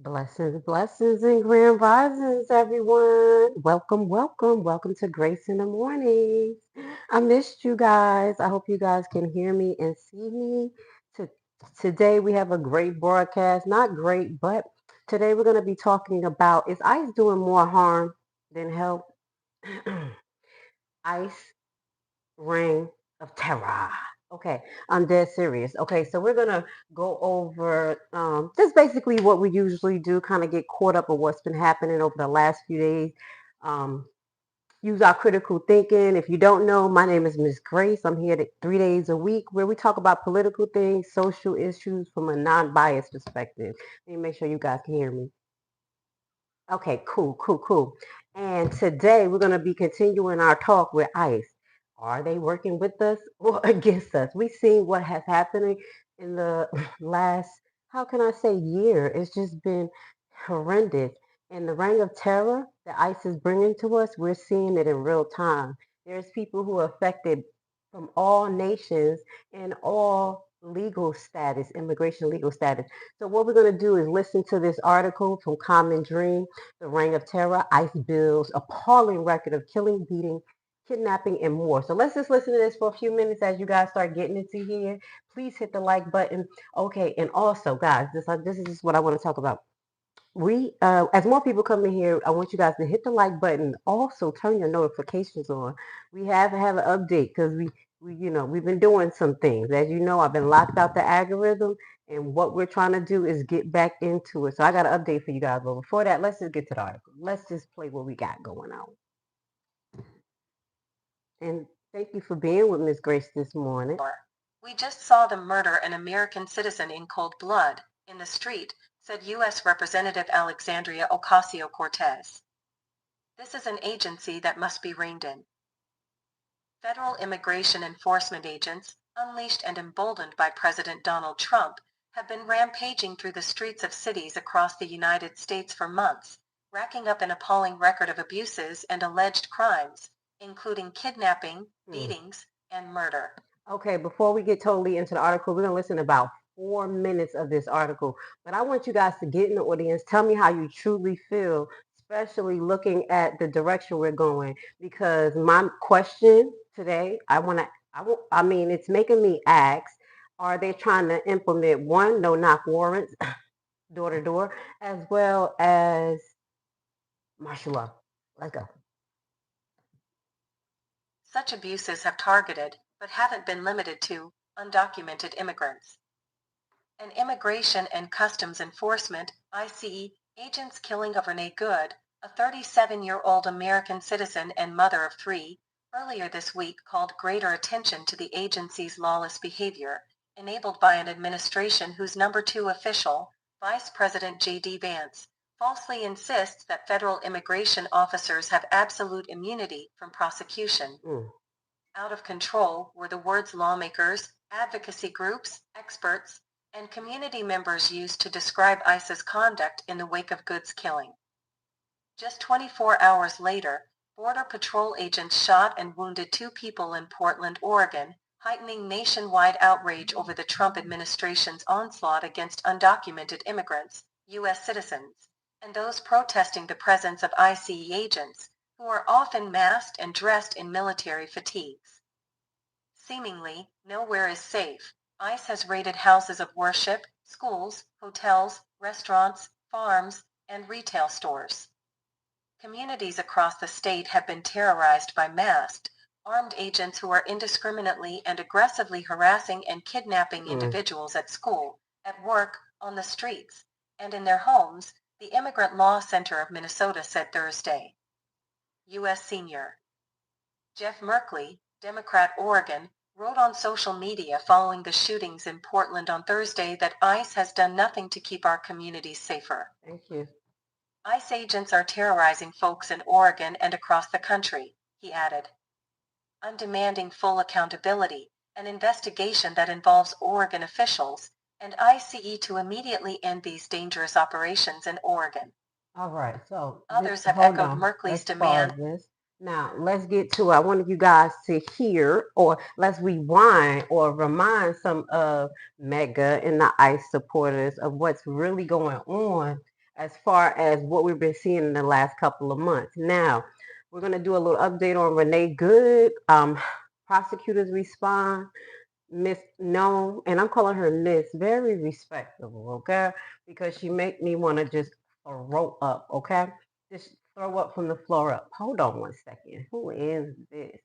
Blessings, blessings, and grand risings, everyone. Welcome to Grace in the Mornings. I missed you guys. I hope you guys can hear me and see me. To, Today, we have a great broadcast. Not great, but today we're going to be talking about, is ICE doing more harm than help? ICE reign of terror. Okay, I'm dead serious. Okay, so we're gonna go over just basically what we usually do, kind of get caught up with what's been happening over the last few days. Um, Use our critical thinking. If you don't know, my name is Miss Grace. I'm here 3 days a week where we talk about political things, social issues from a non-biased perspective. Let me make sure you guys can hear me. Okay, cool. And today we're going to be continuing our talk with ICE. Are they working with us or against us? We've seen what has happened in the last, how can I say, year. It's just been horrendous. And the reign of terror that ICE is bringing to us, we're seeing it in real time. There's people who are affected from all nations and all legal status, immigration legal status. So what we're going to do is listen to this article from Common Dream, The Reign of Terror, ICE Bills, appalling record of killing, beating, kidnapping, and more. So let's just listen to this for a few minutes as you guys start getting into here. Please hit the like button. Okay, and also, guys, this is just what I want to talk about. As more people come in here, I want you guys to hit the like button. Also, turn your notifications on. We have an update because we've been doing some things. As you know, I've been locked out the algorithm, and what we're trying to do is get back into it. So I got an update for you guys. But before that, let's just get to the article. Let's just play what we got going on. And thank you for being with Miss Grace this morning. We just saw them murder an American citizen in cold blood, in the street, said U.S. Representative Alexandria Ocasio-Cortez. This is an agency that must be reined in. Federal immigration enforcement agents, unleashed and emboldened by President Donald Trump, have been rampaging through the streets of cities across the United States for months, racking up an appalling record of abuses and alleged crimes, including kidnapping, beatings, and murder. Okay, before we get totally into the article, we're going to listen to about 4 minutes of this article. But I want you guys to get in the audience. Tell me how you truly feel, especially looking at the direction we're going. Because my question today, I mean, it's making me ask, are they trying to implement one, no knock warrants, door to door, as well as martial law? Let's go. Such abuses have targeted, but haven't been limited to, undocumented immigrants. An Immigration and Customs Enforcement (ICE) agent's killing of Renee Good, a 37-year-old American citizen and mother of three, earlier this week called greater attention to the agency's lawless behavior, enabled by an administration whose number 2 official, Vice President J.D. Vance, falsely insists that federal immigration officers have absolute immunity from prosecution. Out of control were the words lawmakers, advocacy groups, experts, and community members used to describe ICE's conduct in the wake of Good's killing. Just 24 hours later, Border Patrol agents shot and wounded 2 people in Portland, Oregon, heightening nationwide outrage over the Trump administration's onslaught against undocumented immigrants, U.S. citizens, and those protesting the presence of ICE agents, who are often masked and dressed in military fatigues. Seemingly, nowhere is safe. ICE has raided houses of worship, schools, hotels, restaurants, farms, and retail stores. Communities across the state have been terrorized by masked, armed agents who are indiscriminately and aggressively harassing and kidnapping individuals at school, at work, on the streets, and in their homes, the Immigrant Law Center of Minnesota said Thursday. U.S. Senior Jeff Merkley, Democrat, Oregon, wrote on social media following the shootings in Portland on Thursday that ICE has done nothing to keep our communities safer. Thank you. ICE agents are terrorizing folks in Oregon and across the country, he added. I'm demanding full accountability, an investigation that involves Oregon officials, and ICE to immediately end these dangerous operations in Oregon. All right, so Others have hold echoed on. Merkley's Let's demand. pause this. Now, let's get to, I wanted you guys to hear, or let's rewind or remind some of Mega and the ICE supporters of what's really going on as far as what we've been seeing in the last couple of months. Now, we're going to do a little update on Renee Good. Prosecutors respond. Miss No, and I'm calling her Miss, very respectable, okay? Because she make me want to just throw up, okay? Just throw up from the floor up. Hold on one second. Who is this?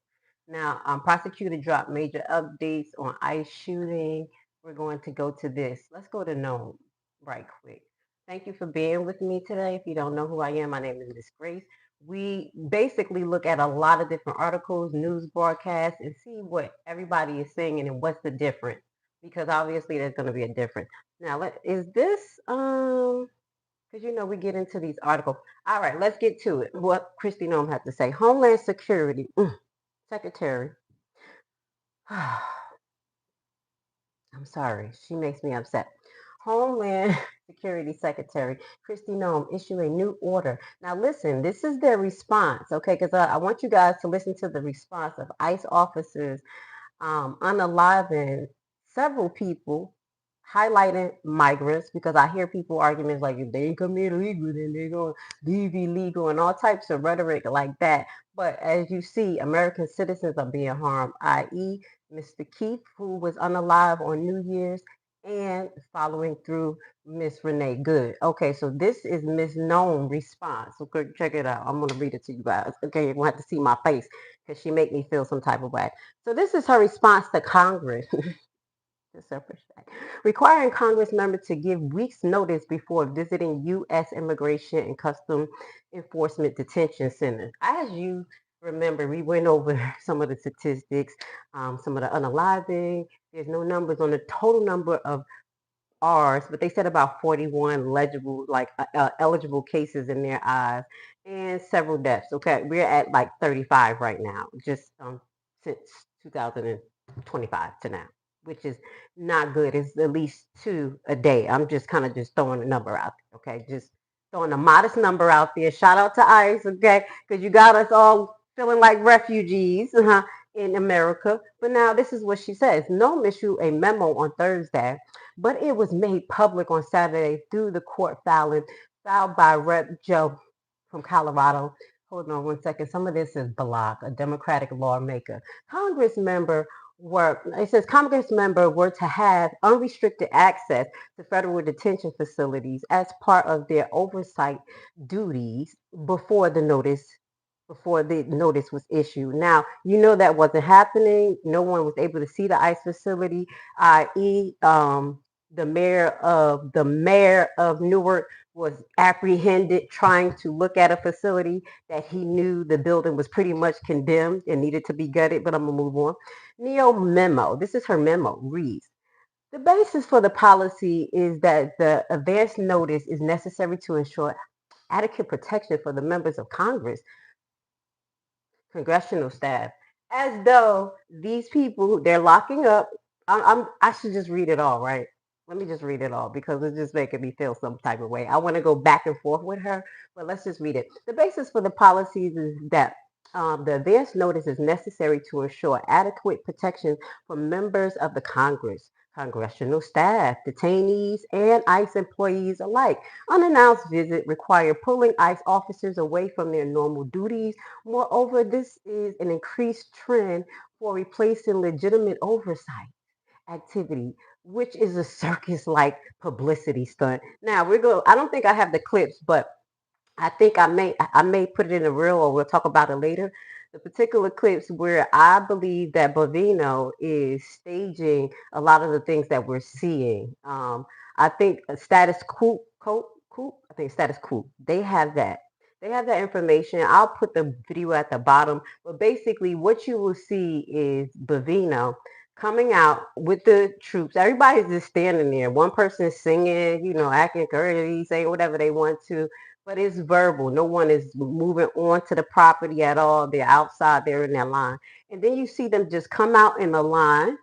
Now, prosecutor dropped major updates on ICE shooting. We're going to go to this. Let's go to Gnome right quick. Thank you for being with me today. If you don't know who I am, my name is Miss Grace. We basically look at a lot of different articles, news broadcasts, and see what everybody is saying and what's the difference. Because obviously there's going to be a difference. Now, is this because we get into these articles. All right, let's get to it. What Christy Nome had to say. Homeland Security Secretary. I'm sorry, she makes me upset. Homeland Security Secretary Kristi Noem issue a new order. Now, listen, this is their response, okay? Because I want you guys to listen to the response of ICE officers unaliving several people, highlighting migrants, because I hear people arguments like if they ain't come here illegal, then they're going to leave illegal and all types of rhetoric like that. But as you see, American citizens are being harmed, i.e., Mr. Keith, who was unalive on New Year's, and following through Miss Renee Good. Okay, so this is Miss Known response. So check it out. I'm going to read it to you guys. Okay, you're going to have to see my face because she make me feel some type of way. So this is her response to Congress. Requiring Congress members to give weeks notice before visiting U.S. Immigration and Custom Enforcement detention centers. As you remember, we went over some of the statistics, some of the unaliving. There's no numbers on the total number of R's, but they said about 41 legible, eligible cases in their eyes, and several deaths. Okay, we're at like 35 right now, just since 2025 to now, which is not good. It's at least 2 a day. I'm just kind of just throwing a number out there. Okay, just throwing a modest number out there. Shout out to ICE, okay, because you got us all feeling like refugees in America. But now this is what she says. No issue a memo on Thursday, but it was made public on Saturday through the court filing filed by Rep. Joe from Colorado. Hold on one second. Some of this is Block, a Democratic lawmaker. It says Congress member were to have unrestricted access to federal detention facilities as part of their oversight duties before the notice was issued. Now, that wasn't happening. No one was able to see the ICE facility, i.e., the mayor of Newark was apprehended trying to look at a facility that he knew the building was pretty much condemned and needed to be gutted. But I'm gonna move on. Neo memo. This is her memo. Reads. The basis for the policy is that the advance notice is necessary to ensure adequate protection for the members of Congress, congressional staff, as though these people they're locking up. I should just read it all, right? Let me just read it all because it's just making me feel some type of way. I want to go back and forth with her, but let's just read it. The basis for the policies is that the advance notice is necessary to ensure adequate protection for members of the Congress, congressional staff, detainees, and ICE employees alike. Unannounced visit require pulling ICE officers away from their normal duties. Moreover, this is an increased trend for replacing legitimate oversight activity, which is a circus-like publicity stunt. Now I don't think I have the clips, but I think I may put it in a reel, or we'll talk about it later. The particular clips where I believe that Bovino is staging a lot of the things that we're seeing. I think Status Quo, I think Status Quo, they have that. They have that information. I'll put the video at the bottom. But basically, what you will see is Bovino coming out with the troops. Everybody's just standing there. One person is singing, acting crazy, saying whatever they want to, but it's verbal. No one is moving onto the property at all. They're outside, they're in their line. And then you see them just come out in the line,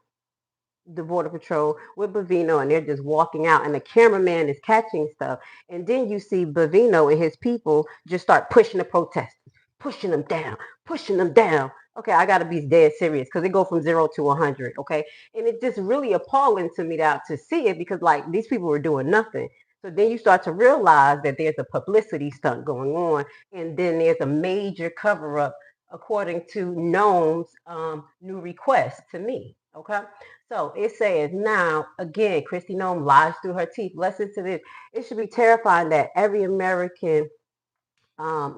the Border Patrol with Bovino, and they're just walking out, and the cameraman is catching stuff. And then you see Bovino and his people just start pushing the protesters, pushing them down, pushing them down. Okay, I gotta be dead serious because they go from 0 to 100. Okay, and it's just really appalling to me now to see it because like these people were doing nothing. So then you start to realize that there's a publicity stunt going on, and then there's a major cover up according to Noam's new request to me. Okay. So it says now, again, Christy Noam lies through her teeth. Listen to this. It should be terrifying that every American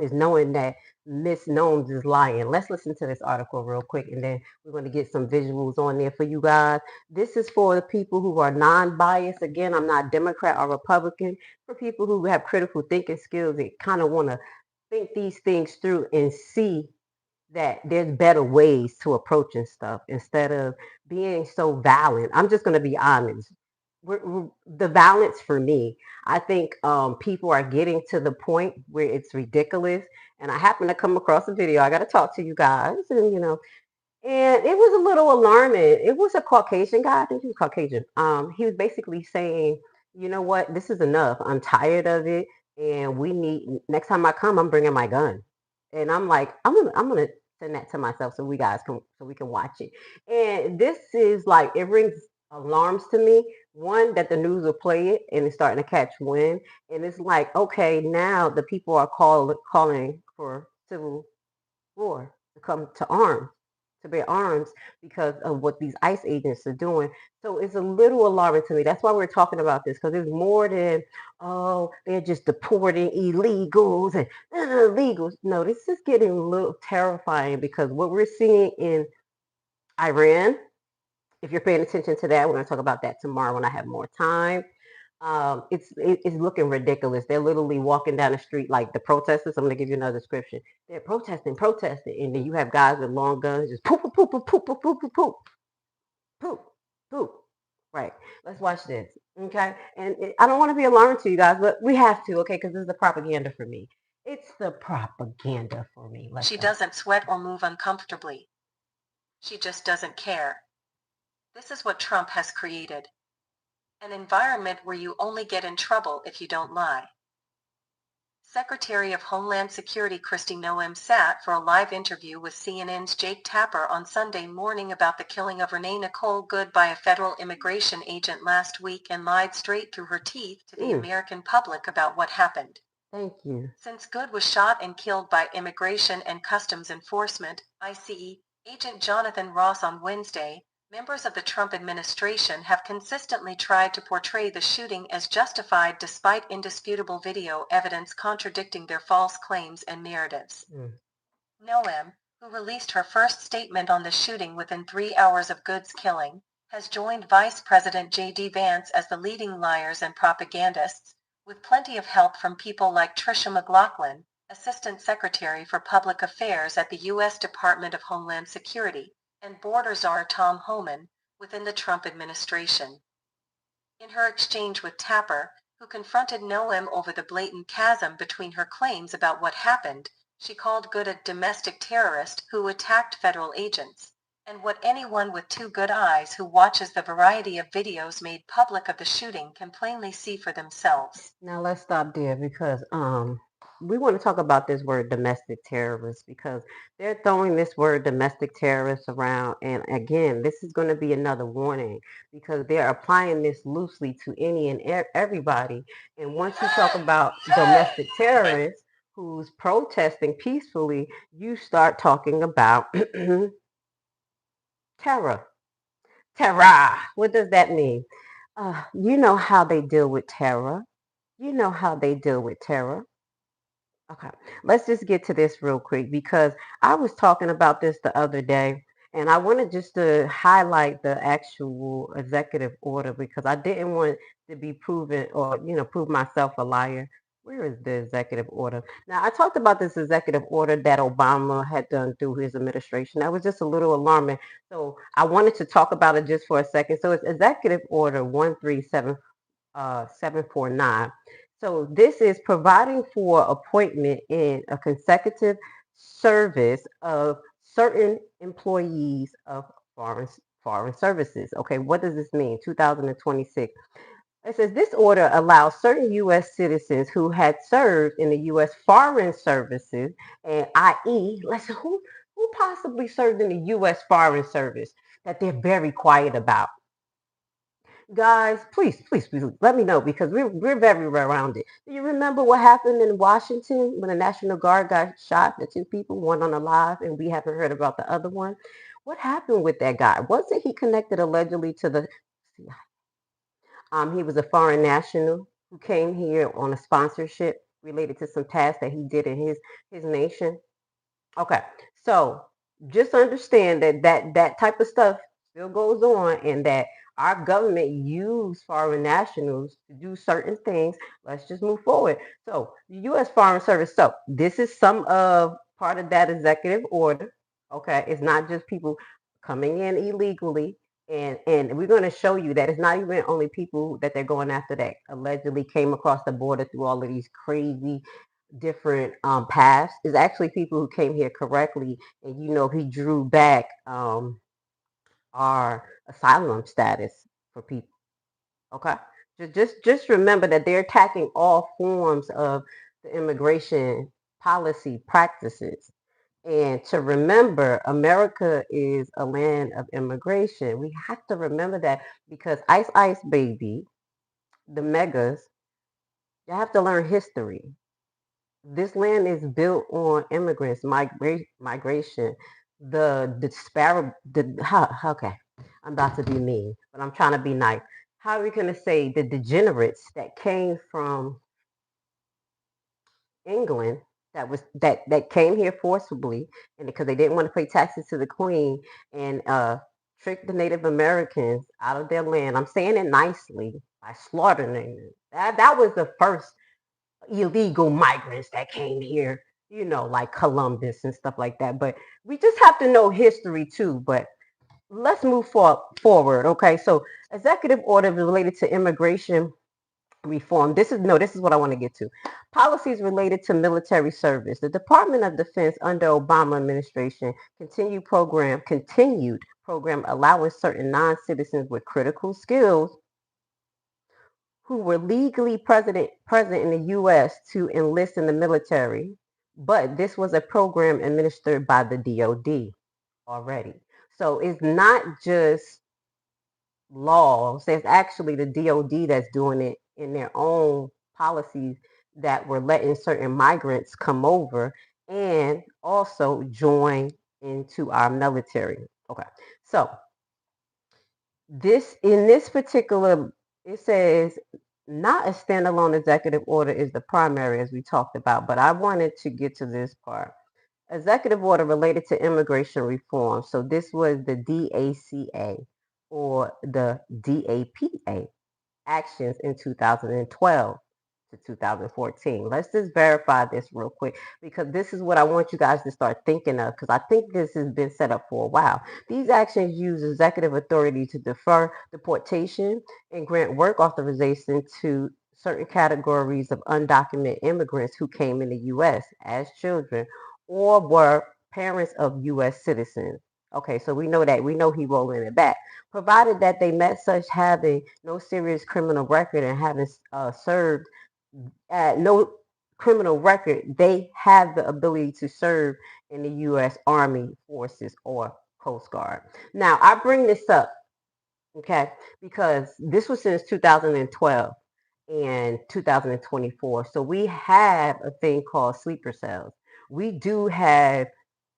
is knowing that Miss Gnomes is lying. Let's listen to this article real quick, and then we're going to get some visuals on there for you guys. This is for the people who are non-biased. Again, I'm not Democrat or Republican. For people who have critical thinking skills, they kind of want to think these things through and see that there's better ways to approaching stuff instead of being so violent. I'm just going to be honest. The violence for me, I think people are getting to the point where it's ridiculous. And I happen to come across a video. I got to talk to you guys, and and it was a little alarming. It was a Caucasian guy. I think he was Caucasian. He was basically saying, you know what, this is enough. I'm tired of it, and we need next time I come, I'm bringing my gun. And I'm like, I'm gonna send that to myself so we can watch it. And this is like it rings alarms to me. One, that the news will play it and it's starting to catch wind, and it's like, okay, now the people are calling for civil war to come to arms, to bear arms because of what these ICE agents are doing. So it's a little alarming to me. That's why we're talking about this, because it's more than, oh, they're just deporting illegals and illegals. No, this is getting a little terrifying because what we're seeing in Iran, if you're paying attention to that, we're going to talk about that tomorrow when I have more time. It's looking ridiculous. They're literally walking down the street like the protesters. I'm gonna give you another description. They're protesting, and then you have guys with long guns just poop, poop, poop, poop, poop, poop, poop, poop, poop, poop. Right. Let's watch this. Okay. And I don't want to be alarming to you guys, but we have to. Okay, because this is the propaganda for me. It's the propaganda for me. She doesn't sweat or move uncomfortably. She just doesn't care. This is what Trump has created. An environment where you only get in trouble if you don't lie. Secretary of Homeland Security Kristi Noem sat for a live interview with CNN's Jake Tapper on Sunday morning about the killing of Renee Nicole Good by a federal immigration agent last week and lied straight through her teeth to the American public about what happened. Thank you. Since Good was shot and killed by Immigration and Customs Enforcement, ICE, agent Jonathan Ross on Wednesday, members of the Trump administration have consistently tried to portray the shooting as justified despite indisputable video evidence contradicting their false claims and narratives. Noem, who released her first statement on the shooting within 3 hours of Good's killing, has joined Vice President J.D. Vance as the leading liars and propagandists, with plenty of help from people like Tricia McLaughlin, Assistant Secretary for Public Affairs at the U.S. Department of Homeland Security, and border czar Tom Homan, within the Trump administration. In her exchange with Tapper, who confronted Noem over the blatant chasm between her claims about what happened, she called Good a domestic terrorist who attacked federal agents, and what anyone with two good eyes who watches the variety of videos made public of the shooting can plainly see for themselves. Now let's stop there because we want to talk about this word domestic terrorist because they're throwing this word domestic terrorist around. And again, this is going to be another warning because they're applying this loosely to any and everybody. And once you talk about domestic terrorists who's protesting peacefully, you start talking about terror. Terror. What does that mean? You know how they deal with terror. You know how they deal with terror. Okay, let's just get to this real quick because I was talking about this the other day, and I wanted just to highlight the actual executive order because I didn't want to be proven or, prove myself a liar. Where is the executive order? Now, I talked about this executive order that Obama had done through his administration. That was just a little alarming. So I wanted to talk about it just for a second. So it's Executive Order 749. So this is providing for appointment in a consecutive service of certain employees of foreign services. Okay, what does this mean? 2026. It says this order allows certain U.S. citizens who had served in the U.S. Foreign Services, and i.e., let's who possibly served in the U.S. Foreign Service that they're very quiet about. Guys, please let me know because we're very well rounded. Do you remember what happened in Washington when the National Guard got shot? The two people, one on alive, and we haven't heard about the other one. What happened with that guy? Wasn't he connected allegedly to the? He was a foreign national who came here on a sponsorship related to some tasks that he did in his nation. Okay, so just understand that type of stuff still goes on, and that our government use foreign nationals to do certain things. Let's just move forward. So the U.S. Foreign Service. So this is some of part of that executive order. Okay, it's not just people coming in illegally. And we're going to show you that it's not even only people that they're going after that allegedly came across the border through all of these crazy different paths. Is actually people who came here correctly, and he drew back our asylum status for people. Okay, just remember that they're attacking all forms of the immigration policy practices. And to remember, America is a land of immigration. We have to remember that because Ice Ice Baby, the megas, you have to learn history. This land is built on immigrants, migration, the disparate, okay, I'm about to be mean, but I'm trying to be nice. How are we going to say the degenerates that came from England that came here forcibly, and because they didn't want to pay taxes to the Queen, and tricked the Native Americans out of their land? I'm saying it nicely, by slaughtering them. That was the first illegal migrants that came here, like Columbus and stuff like that. But we just have to know history too. But let's move forward. Okay, so executive order related to immigration reform. This is what I want to get to. Policies related to military service. The Department of Defense under Obama administration continued program allowing certain non-citizens with critical skills who were legally present in the U.S. to enlist in the military, but this was a program administered by the DoD already. So it's not just laws. It's actually the DoD that's doing it in their own policies that were letting certain migrants come over and also join into our military. Okay, so this particular, it says not a standalone executive order is the primary, as we talked about, but I wanted to get to this part. Executive order related to immigration reform. So this was the DACA or the DAPA actions in 2012 to 2014. Let's just verify this real quick because this is what I want you guys to start thinking of, because I think this has been set up for a while. These actions use executive authority to defer deportation and grant work authorization to certain categories of undocumented immigrants who came in the U.S. as children or were parents of U.S. citizens. Okay, so we know that. We know he rolling it back, provided that they met such having no serious criminal record and having served no criminal record, they have the ability to serve in the U.S. Army Forces or Coast Guard. Now, I bring this up, okay, because this was since 2012 and 2024. So we have a thing called sleeper cells. We do have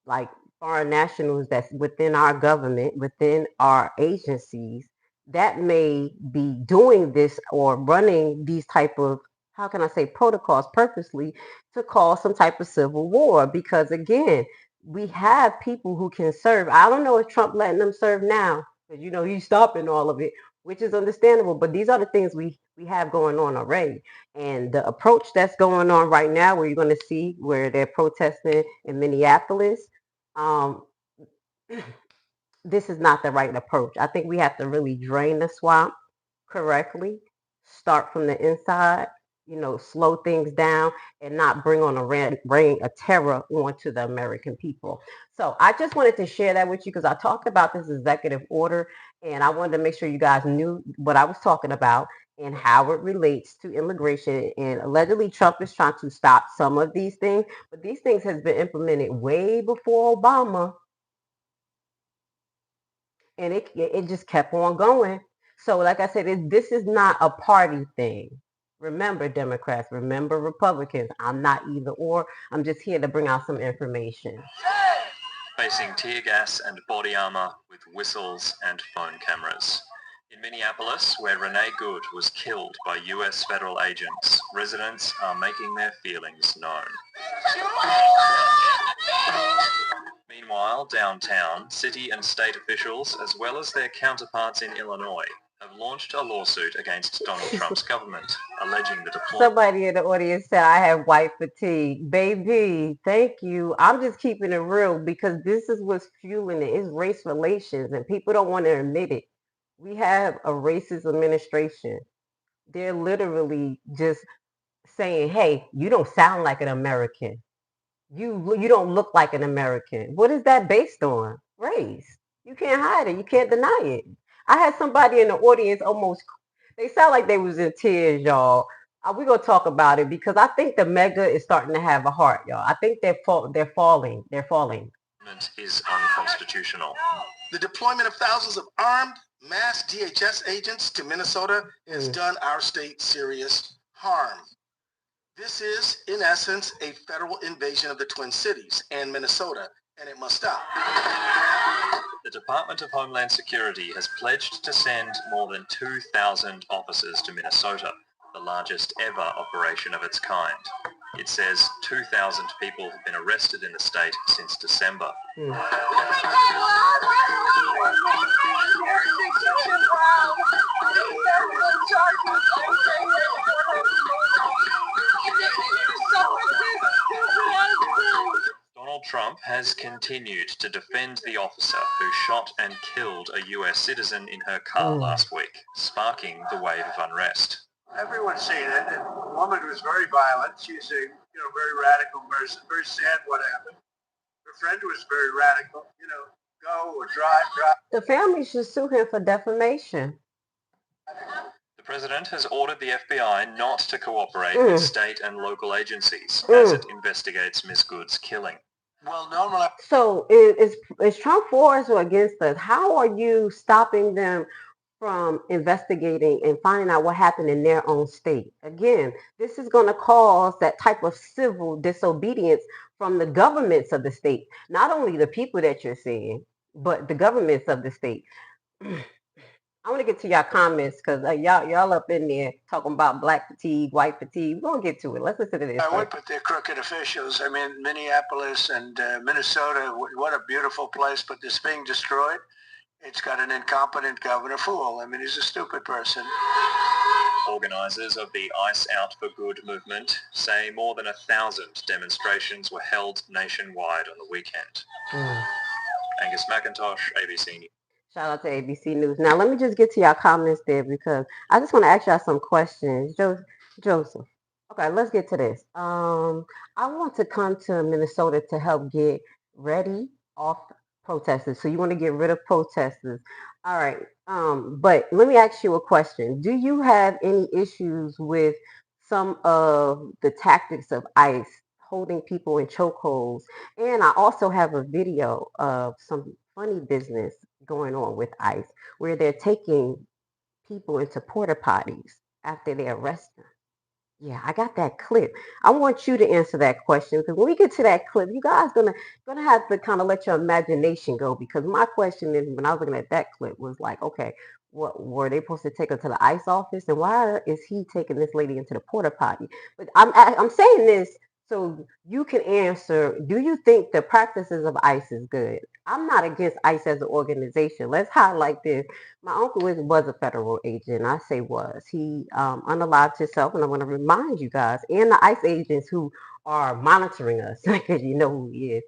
like foreign nationals that's within our government, within our agencies that may be doing this or running these type of, how can I say, protocols purposely to cause some type of civil war. Because again, we have people who can serve. I don't know if Trump letting them serve now, because he's stopping all of it, which is understandable. But these are the things we have going on already. And the approach that's going on right now, where you're going to see where they're protesting in Minneapolis, um, this is not the right approach. I think we have to really drain the swamp correctly, start from the inside, slow things down and not bring on a reign of terror onto the American people. So I just wanted to share that with you because I talked about this executive order and I wanted to make sure you guys knew what I was talking about and how it relates to immigration. And allegedly Trump is trying to stop some of these things, but these things has been implemented way before Obama, and it just kept on going. So, like I said, this is not a party thing. Remember, Democrats, remember, Republicans, I'm not either or. I'm just here to bring out some information. Facing tear gas and body armor with whistles and phone cameras. In Minneapolis, where Renee Good was killed by US federal agents, residents are making their feelings known. Meanwhile, downtown, city and state officials, as well as their counterparts in Illinois, have launched a lawsuit against Donald Trump's government, alleging the deployment. Somebody in the audience said I have white fatigue. Baby, thank you. I'm just keeping it real because this is what's fueling it. It's race relations and people don't want to admit it. We have a racist administration. They're literally just saying, hey, you don't sound like an American. You don't look like an American. What is that based on? Race. You can't hide it. You can't deny it. I had somebody in the audience almost. They sound like they was in tears, y'all. We're gonna talk about it because I think the mega is starting to have a heart, y'all. I think they're falling. They're falling. Is unconstitutional. The deployment of thousands of armed mass DHS agents to Minnesota has done our state serious harm. This is, in essence, a federal invasion of the Twin Cities and Minnesota, and it must stop. The Department of Homeland Security has pledged to send more than 2,000 officers to Minnesota, the largest ever operation of its kind. It says 2,000 people have been arrested in the state since December. Donald Trump has continued to defend the officer who shot and killed a US citizen in her car last week, sparking the wave of unrest. Everyone's seen it, and the woman was very violent. She's a very radical person. Very sad what happened. Her friend was very radical. Go or drive. The family should sue him for defamation. The president has ordered the FBI not to cooperate with state and local agencies as it investigates Ms. Good's killing. Well, normally. So is Trump for us or against us? How are you stopping them from investigating and finding out what happened in their own state? Again, this is going to cause that type of civil disobedience from the governments of the state, not only the people that you're seeing, but the governments of the state. I want to get to y'all comments because y'all up in there talking about black fatigue, white fatigue. We're going to get to it. Let's listen to this. I would, but they're crooked officials. I mean, Minneapolis and Minnesota, what a beautiful place, but it's being destroyed. It's got an incompetent governor fool. I mean, he's a stupid person. Organizers of the Ice Out for Good movement say more than 1,000 demonstrations were held nationwide on the weekend. Angus McIntosh, ABC News. Shout out to ABC News. Now, let me just get to y'all comments there because I just want to ask y'all some questions. Joseph. Okay, let's get to this. I want to come to Minnesota to help get ready off protesters. So you want to get rid of protesters. All right. But let me ask you a question. Do you have any issues with some of the tactics of ICE holding people in chokeholds? And I also have a video of some funny business going on with ICE where they're taking people into porta potties after they arrest them. Yeah, I got that clip. I want you to answer that question because when we get to that clip, you guys gonna have to kind of let your imagination go because my question is when I was looking at that clip was like, okay, what were they supposed to take her to the ICE office and why is he taking this lady into the porta potty? But I'm saying this so you can answer, do you think the practices of ICE is good? I'm not against ICE as an organization. Let's highlight this. My uncle was a federal agent. I say was. He unalived himself, and I'm going to remind you guys and the ICE agents who are monitoring us, because you know who he is.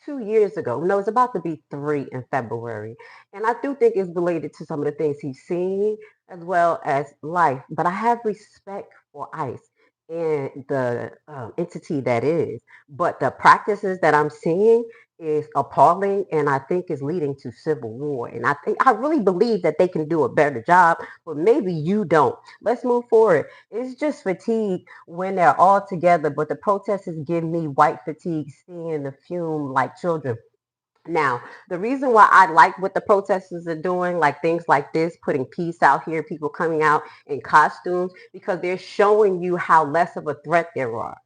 2 years ago. No, it's about to be 3 in February. And I do think it's related to some of the things he's seen as well as life. But I have respect for ICE and the entity that is. But the practices that I'm seeing is appalling and I think is leading to civil war. And I really believe that they can do a better job, but maybe you don't. Let's move forward. It's just fatigue when they're all together, but the protesters give me white fatigue seeing the fume like children. Now, the reason why I like what the protesters are doing, like things like this, putting peace out here, people coming out in costumes, because they're showing you how less of a threat they are.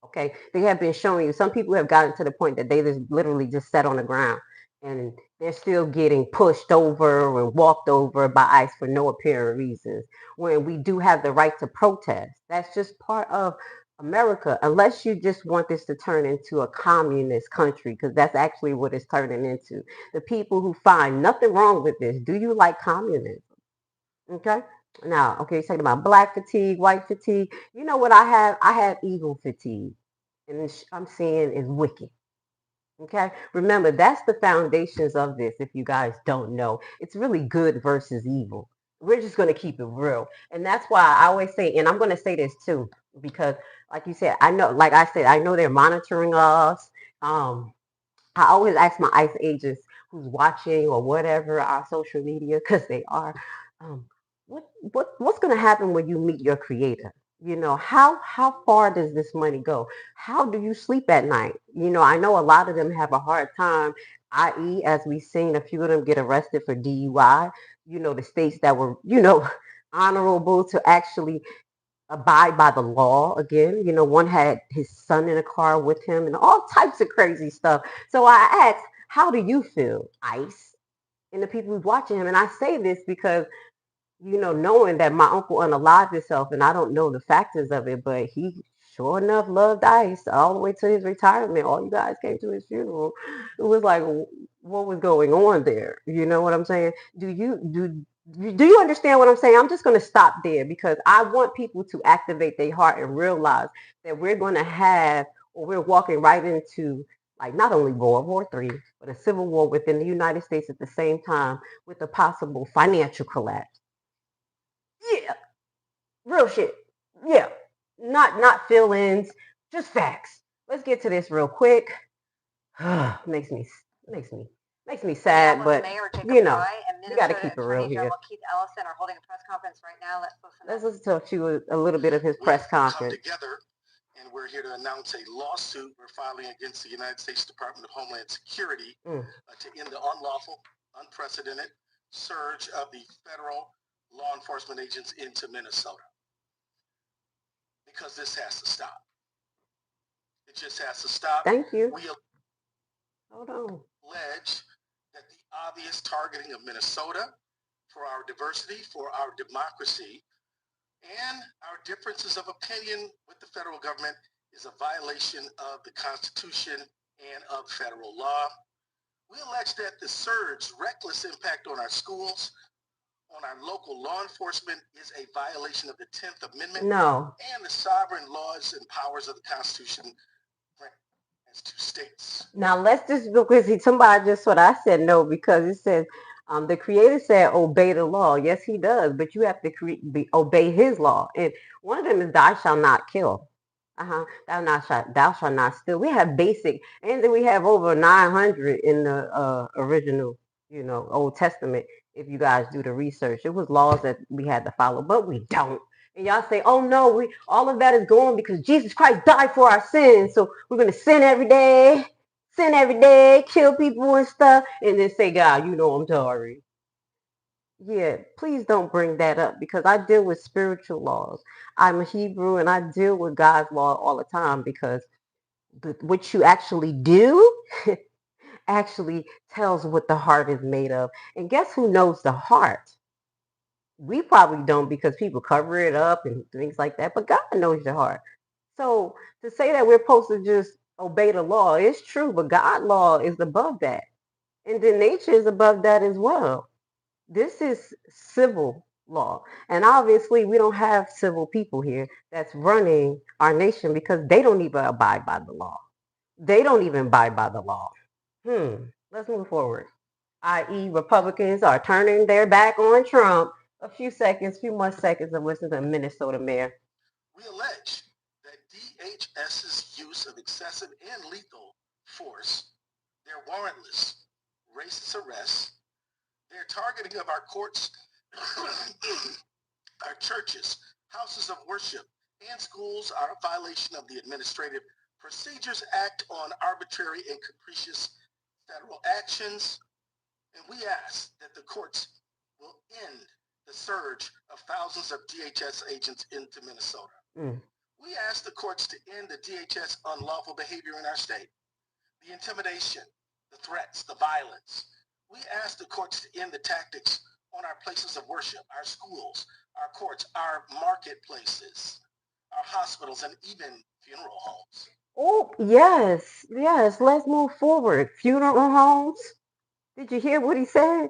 Okay, they have been showing you. Some people have gotten to the point that they just literally just sat on the ground, and they're still getting pushed over and walked over by ICE for no apparent reasons. When we do have the right to protest, that's just part of America, unless you just want this to turn into a communist country, because that's actually what it's turning into. The people who find nothing wrong with this, do you like communism? Okay. Now, okay, you're talking about black fatigue, white fatigue. You know what I have? I have evil fatigue. And I'm seeing is wicked. Okay. Remember, that's the foundations of this. If you guys don't know, it's really good versus evil. We're just going to keep it real. And that's why I always say, and I'm going to say this too, because like you said, I know, like I said, I know they're monitoring us. Um, I always ask my ICE agents who's watching or whatever our social media, because they are, um, what's going to happen when you meet your creator? You know, how far does this money go? How do you sleep at night? You know, I know a lot of them have a hard time, i.e., as we've seen a few of them get arrested for DUI. You know, the states that were, honorable to actually abide by the law again. You know, one had his son in a car with him and all types of crazy stuff. So I asked, how do you feel, ICE, and the people who's watching him? And I say this because, knowing that my uncle unalived himself, and I don't know the factors of it, but he sure enough loved ICE all the way to his retirement. All you guys came to his funeral. It was like, what was going on there? You know what I'm saying? Do you understand what I'm saying? I'm just going to stop there because I want people to activate their heart and realize that we're going to have, or we're walking right into, like, not only World War III, but a civil war within the United States at the same time, with a possible financial collapse. Yeah, real shit. Yeah, not feelings, just facts. Let's get to this real quick. makes me makes me makes me sad, but you got to keep it real here. Keith Ellison are holding a press conference right now. Let's listen to a little bit of his press conference. Come together, and we're here to announce a lawsuit we're filing against the United States Department of Homeland Security to end the unlawful, unprecedented surge of the federal law enforcement agents into Minnesota. Because this has to stop. It just has to stop. Thank you. We Hold on. allege that the obvious targeting of Minnesota for our diversity, for our democracy, and our differences of opinion with the federal government is a violation of the Constitution and of federal law. We allege that the surge, reckless impact on our schools, on our local law enforcement is a violation of the 10th Amendment and the sovereign laws and powers of the Constitution as to states. Now let's just look and see. Somebody just what I said no, because it says the creator said obey the law. Yes, he does, but you have to obey his law. And one of them is thou shalt not kill. Thou shalt not steal. We have basic, and then we have over 900 in the original, Old Testament. If you guys do the research, it was laws that we had to follow, but we don't. And y'all say, oh no, all of that is going because Jesus Christ died for our sins. So we're going to sin every day, kill people and stuff, and then say, God, I'm sorry. Yeah, please don't bring that up because I deal with spiritual laws. I'm a Hebrew and I deal with God's law all the time because what you actually do actually tells what the heart is made of. And guess who knows the heart? We probably don't because people cover it up and things like that, but God knows your heart. So to say that we're supposed to just obey the law is true, but God's law is above that. And then nature is above that as well. This is civil law. And obviously we don't have civil people here that's running our nation because they don't even abide by the law. They don't even abide by the law. Let's move forward. I.e., Republicans are turning their back on Trump. A few more seconds of listening to Minnesota Mayor. We allege that DHS's use of excessive and lethal force, their warrantless racist arrests, their targeting of our courts, our churches, houses of worship, and schools are a violation of the Administrative Procedures Act on arbitrary and capricious federal actions, and we ask that the courts will end the surge of thousands of DHS agents into Minnesota. We ask the courts to end the DHS unlawful behavior in our state, the intimidation, the threats, the violence. We ask the courts to end the tactics on our places of worship, our schools, our courts, our marketplaces, our hospitals, and even funeral homes. Oh, yes, yes. Let's move forward. Funeral homes. Did you hear what he said?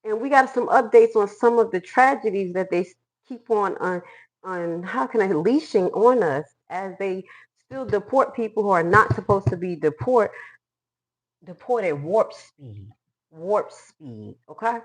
And we got some updates on some of the tragedies that they keep on how can I leashing on us as they still deport people who are not supposed to be deported warp speed. Warp speed. Okay?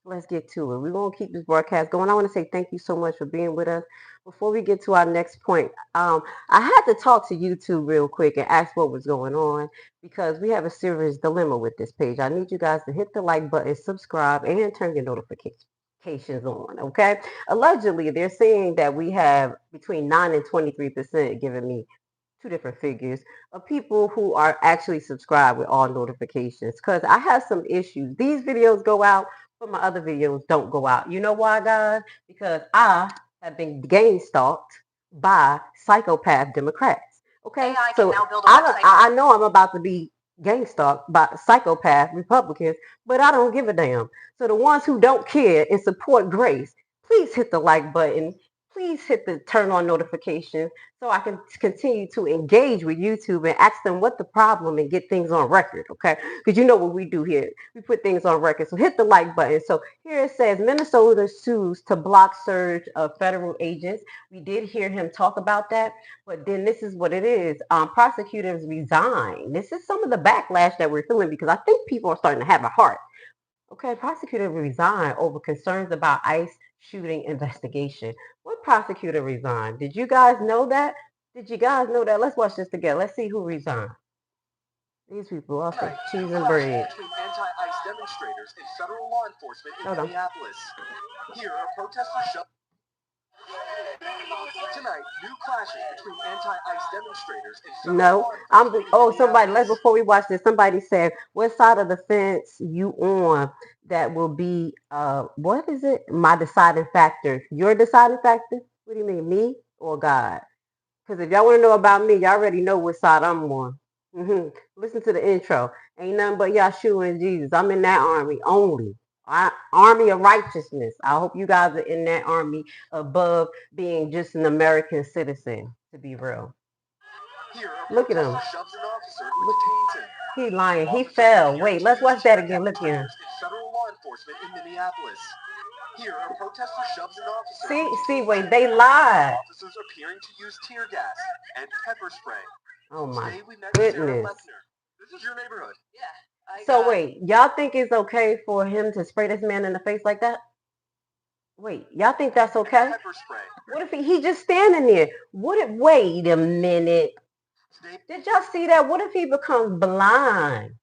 Let's get to it. We're going to keep this broadcast going. I want to say thank you so much for being with us. Before we get to our next point, I had to talk to YouTube real quick and ask what was going on because we have a serious dilemma with this page. I need you guys to hit the like button, subscribe, and turn your notifications on, okay? Allegedly, they're saying that we have between 9 and 23% giving me two different figures of people who are actually subscribed with all notifications because I have some issues. These videos go out, but my other videos don't go out. You know why, guys? Because I have been gang stalked by psychopath Democrats. Okay, AI can so now build a website. I know I'm about to be gang stalked by psychopath Republicans, but I don't give a damn. So the ones who don't care and support Grace, please hit the like button. Please hit the turn on notifications so I can continue to engage with YouTube and ask them what the problem and get things on record, okay? Because you know what we do here. We put things on record. So hit the like button. So here it says Minnesota sues to block surge of federal agents. We did hear him talk about that, but then this is what it is. Prosecutors resign. This is some of the backlash that we're feeling because I think people are starting to have a heart. Okay, prosecutor resigned over concerns about ICE shooting investigation. What prosecutor resigned? Did you guys know that? Did you guys know that? Let's watch this together. Let's see who resigned. These people are some cheese and bread. Between anti-ICE demonstrators and federal law enforcement in Minneapolis. Here, a protester showed. Tonight, new clashes between anti-ICE demonstrators and federal law enforcement. Somebody, let's before we watch this, somebody said, what side of the fence you on that will be what is it? My deciding factor. Your deciding factor? What do you mean, me or God? Because if y'all want to know about me, y'all already know what side I'm on. Listen to the intro. Ain't nothing but Yahshua and Jesus. I'm in that army only. Army of righteousness. I hope you guys are in that army above being just an American citizen, to be real. Look at him. He lying. He fell. Wait, let's watch that again. Look at him. Federal law enforcement in Minneapolis. Here, a protester shoves an officer. See, wait, they lied. Officers appearing to use tear gas and pepper spray. Oh my goodness. This is your neighborhood. Yeah. So wait, y'all think it's okay for him to spray this man in the face like that? Wait, y'all think that's okay? Pepper spray. What if he just standing there? Wait a minute. Did y'all see that? What if he becomes blind?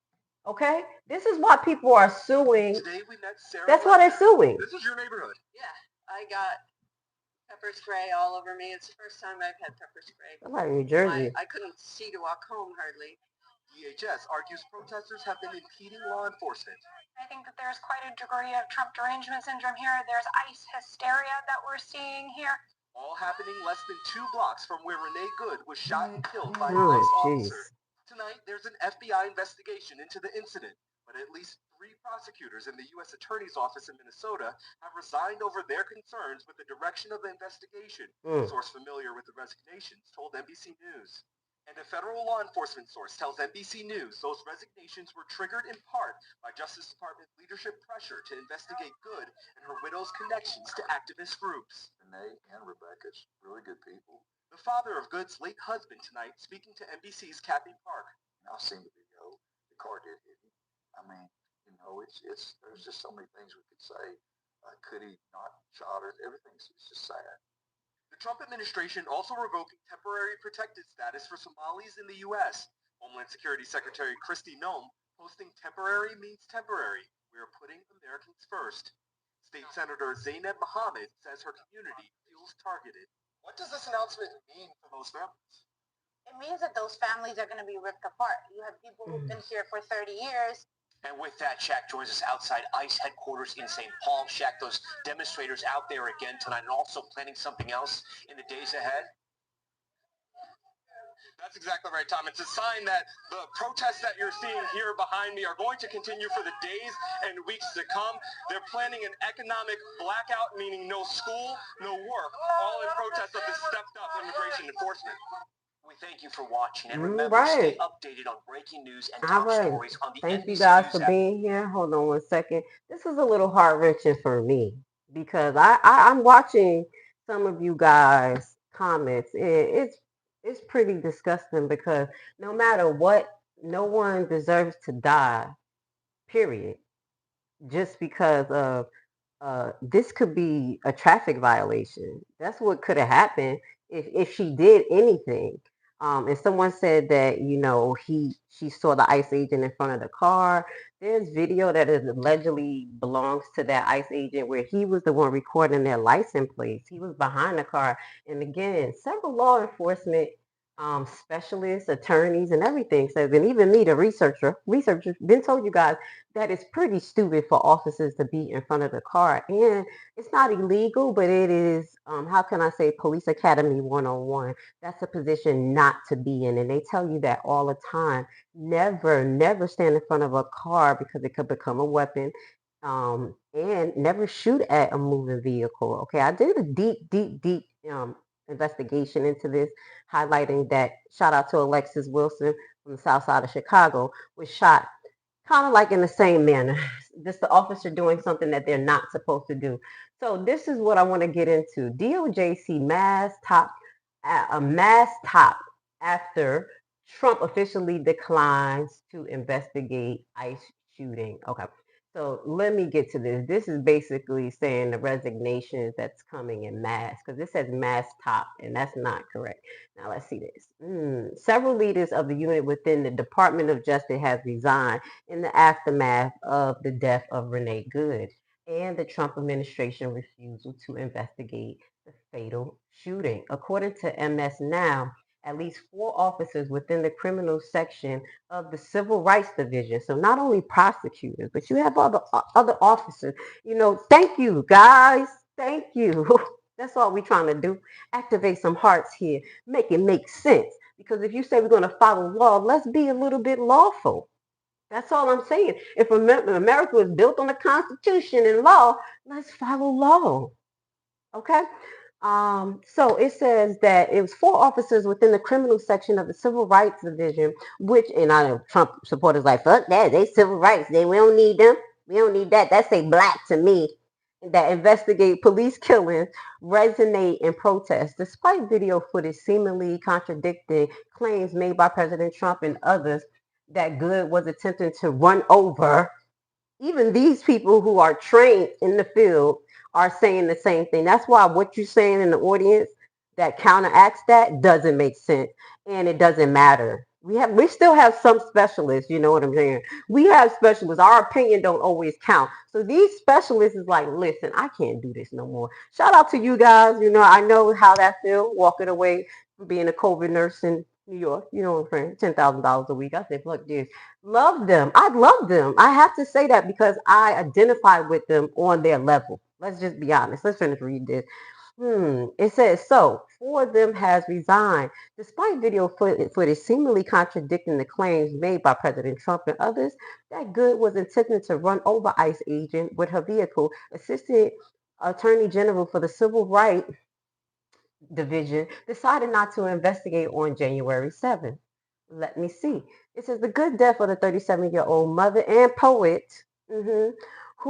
Okay? This is why people are suing. Today we met Sarah. That's why they're suing. This is your neighborhood. Yeah, I got pepper spray all over me. It's the first time I've had pepper spray. I'm like New Jersey. I couldn't see to walk home hardly. DHS argues protesters have been impeding law enforcement. I think that there's quite a degree of Trump derangement syndrome here. There's ICE hysteria that we're seeing here. All happening less than 2 blocks from where Renee Good was shot and killed by an ICE officer. Tonight, there's an FBI investigation into the incident, but at least 3 prosecutors in the U.S. Attorney's Office in Minnesota have resigned over their concerns with the direction of the investigation. A source familiar with the resignations told NBC News. And a federal law enforcement source tells NBC News those resignations were triggered in part by Justice Department leadership pressure to investigate Good and her widow's connections to activist groups. Renee and Rebecca's really good people. The father of Good's late husband tonight speaking to NBC's Kathy Park. I've seen the video. The car did hit him. I mean, it's there's just so many things we could say. Could he not shot her? Everything's just sad. The Trump administration also revoking temporary protected status for Somalis in the U.S. Homeland Security Secretary Kristi Noem posting temporary means temporary. We are putting Americans first. State Senator Zainab Mohammed says her community feels targeted. What does this announcement mean for those families? It means that those families are going to be ripped apart. You have people who've been here for 30 years And with that, Shaq joins us outside ICE headquarters in St. Paul. Shaq, those demonstrators out there again tonight and also planning something else in the days ahead? That's exactly right, Tom. It's a sign that the protests that you're seeing here behind me are going to continue for the days and weeks to come. They're planning an economic blackout, meaning no school, no work, all in protest of this stepped-up immigration enforcement. We thank you for watching, and remember, stay updated on breaking news and top stories on the Thank you NBC guys News for app. being here. Hold on one second. This is a little heart-wrenching for me because I'm watching some of you guys' comments. It's pretty disgusting because no matter what, no one deserves to die, period, just because of this could be a traffic violation. That's what could have happened if she did anything. And someone said that she saw the ICE agent in front of the car. There's video that is allegedly belongs to that ICE agent where he was the one recording their license plates. He was behind the car. And again, several law enforcement specialists, attorneys, and everything says, and even me, the researcher, been told you guys that it's pretty stupid for officers to be in front of the car. And it's not illegal, but it is, how can I say, police academy 101. That's a position not to be in. And they tell you that all the time. Never, never stand in front of a car because it could become a weapon. And never shoot at a moving vehicle. Okay, I did a deep investigation into this, highlighting that shout out to Alexis Wilson from the south side of Chicago, was shot kind of like in the same manner. Just the officer doing something that they're not supposed to do. So this is what I want to get into. DOJ see a mass top after Trump officially declines to investigate ICE shooting. Okay. So let me get to this. This is basically saying the resignations that's coming in mass because this says mass top and that's not correct. Now let's see this. Several leaders of the unit within the Department of Justice have resigned in the aftermath of the death of Renee Good and the Trump administration refusal to investigate the fatal shooting. According to MS Now, at least 4 officers within the criminal section of the Civil Rights Division, so not only prosecutors, but you have other officers. Thank you, guys. Thank you. That's all we're trying to do. Activate some hearts here. Make it make sense. Because if you say we're going to follow law, let's be a little bit lawful. That's all I'm saying. If America is built on the Constitution and law, let's follow law. Okay? So it says that it was 4 officers within the criminal section of the Civil Rights Division, which, and I know Trump supporters like, fuck that, they civil rights. We don't need them. We don't need that. That's a black to me. That investigate police killings, resonate and protest, despite video footage seemingly contradicting claims made by President Trump and others that Good was attempting to run over. Even these people who are trained in the field are saying the same thing. That's why what you're saying in the audience that counteracts that doesn't make sense and it doesn't matter. We still have some specialists, you know what I'm saying? We have specialists. Our opinion don't always count. So these specialists is like, listen, I can't do this no more. Shout out to you guys. I know how that feels walking away from being a COVID nurse in New York. You know what I'm saying? $10,000 a week. I said, look, dude, love them. I love them. I have to say that because I identify with them on their level. Let's just be honest. Let's finish read this. It says, so 4 of them has resigned, despite video footage seemingly contradicting the claims made by President Trump and others that Good was intending to run over ICE agent with her vehicle. Assistant Attorney General for the Civil Rights Division decided not to investigate on January 7th. Let me see. It says the good death of the 37-year-old mother and poet who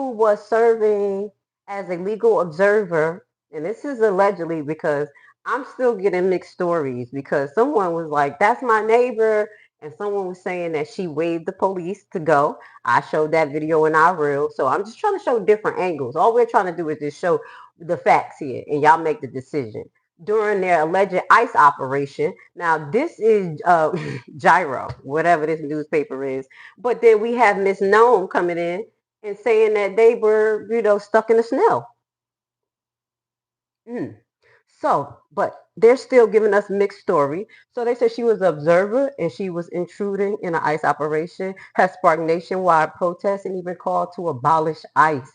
was serving as a legal observer. And this is allegedly because I'm still getting mixed stories because someone was like, that's my neighbor. And someone was saying that she waved the police to go. I showed that video in our reel. So I'm just trying to show different angles. All we're trying to do is just show the facts here and y'all make the decision during their alleged ICE operation. Now, this is Gyro, whatever this newspaper is. But then we have Miss Nome coming in and saying that they were, stuck in the snow. So, but they're still giving us mixed story. So they said she was an observer and she was intruding in an ICE operation, has sparked nationwide protests and even called to abolish ICE,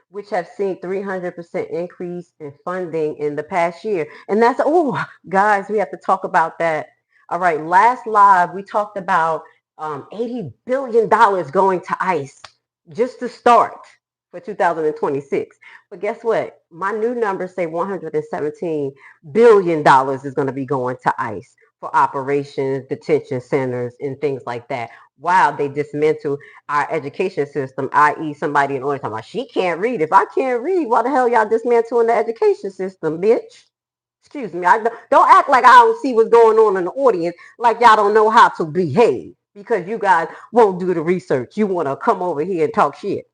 which have seen 300% increase in funding in the past year. And that's, oh, guys, we have to talk about that. All right, last live, we talked about $80 billion going to ICE just to start for 2026. But guess what? My new numbers say $117 billion is going to be going to ICE for operations, detention centers, and things like that. Wow, they dismantle our education system, i.e. somebody in order talking about she can't read. If I can't read, why the hell y'all dismantling the education system, bitch? Excuse me. Don't act like I don't see what's going on in the audience, like y'all don't know how to behave because you guys won't do the research. You want to come over here and talk shit.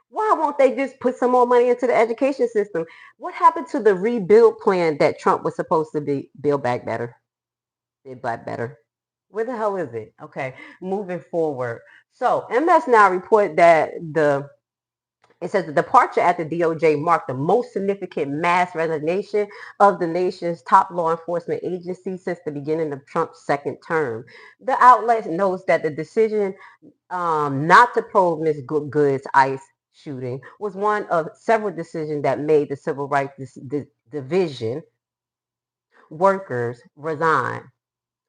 Why won't they just put some more money into the education system? What happened to the rebuild plan that Trump was supposed to be build back better? Build back better. Where the hell is it? Okay, moving forward. So MS Now report that it says the departure at the DOJ marked the most significant mass resignation of the nation's top law enforcement agency since the beginning of Trump's second term. The outlet notes that the decision not to probe Ms. Good's ICE shooting was one of several decisions that made the Civil Rights Division workers resign,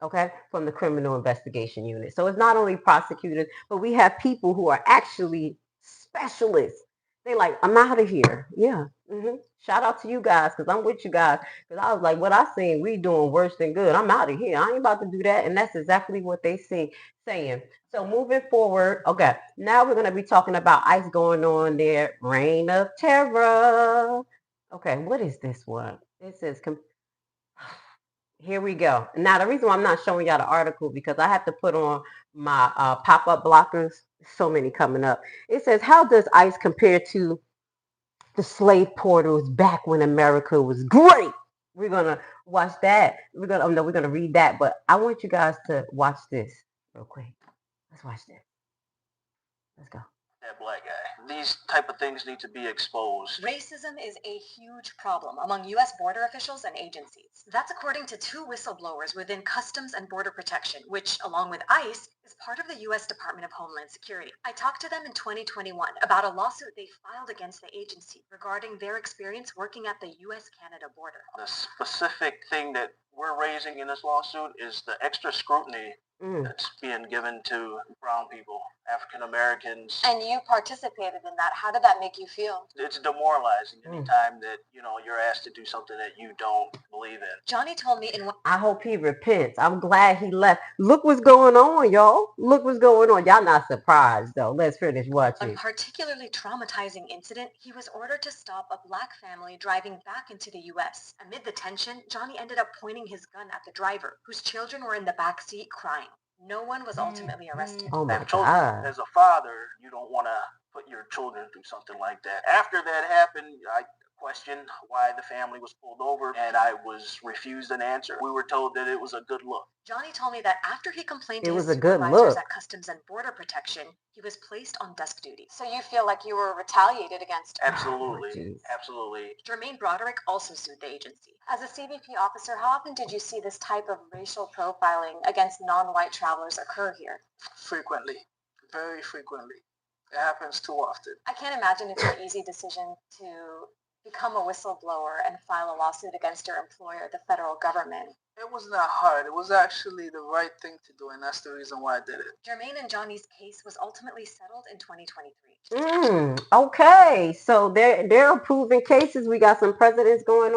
okay, from the criminal investigation unit. So it's not only prosecutors, but we have people who are actually specialists. They like, I'm out of here. Yeah. Shout out to you guys because I'm with you guys. Because I was like, what I seen, we doing worse than good. I'm out of here. I ain't about to do that. And that's exactly what they saying. So moving forward, okay, now we're going to be talking about ICE going on their reign of terror. Okay, what is this one? It says here we go. Now, the reason why I'm not showing y'all the article because I have to put on my pop-up blockers. So many coming up. It says, how does ICE compare to the slave portals back when America was great? We're gonna watch that. We're gonna read that, but I want you guys to watch this real quick. Let's watch this. Let's go. That black guy. These type of things need to be exposed. Racism is a huge problem among U.S. border officials and agencies. That's according to two whistleblowers within Customs and Border Protection, which, along with ICE, is part of the U.S. Department of Homeland Security. I talked to them in 2021 about a lawsuit they filed against the agency regarding their experience working at the U.S.-Canada border. The specific thing that we're raising in this lawsuit is the extra scrutiny that's being given to brown people, African Americans. And you participated in that. How did that make you feel? It's demoralizing anytime that, you're asked to do something that you don't believe in. Johnny told me in I hope he repents. I'm glad he left. Look what's going on, y'all. Look what's going on. Y'all not surprised, though. Let's finish watching. a particularly traumatizing incident, he was ordered to stop a black family driving back into the U.S. Amid the tension, Johnny ended up pointing his gun at the driver, whose children were in the back seat crying. No one was ultimately arrested. Oh my children, God. as a father, you don't want to put your children through something like that. After that happened, I questioned why the family was pulled over, and I was refused an answer. We were told that it was a good look. Johnny told me that after he complained to It his was a good supervisors look. at Customs and Border Protection, he was placed on desk duty. So you feel like you were retaliated against? Absolutely. jeez. Absolutely. Jermaine Broderick also sued the agency. As a CBP officer, how often did you see this type of racial profiling against non-white travelers occur here? Frequently, very frequently. It happens too often. I can't imagine it's an easy decision to become a whistleblower and file a lawsuit against your employer, the federal government. It was not hard. It was actually the right thing to do, and that's the reason why I did it. Jermaine and Johnny's case was ultimately settled in 2023. Okay, so they're approving cases. We got some precedents going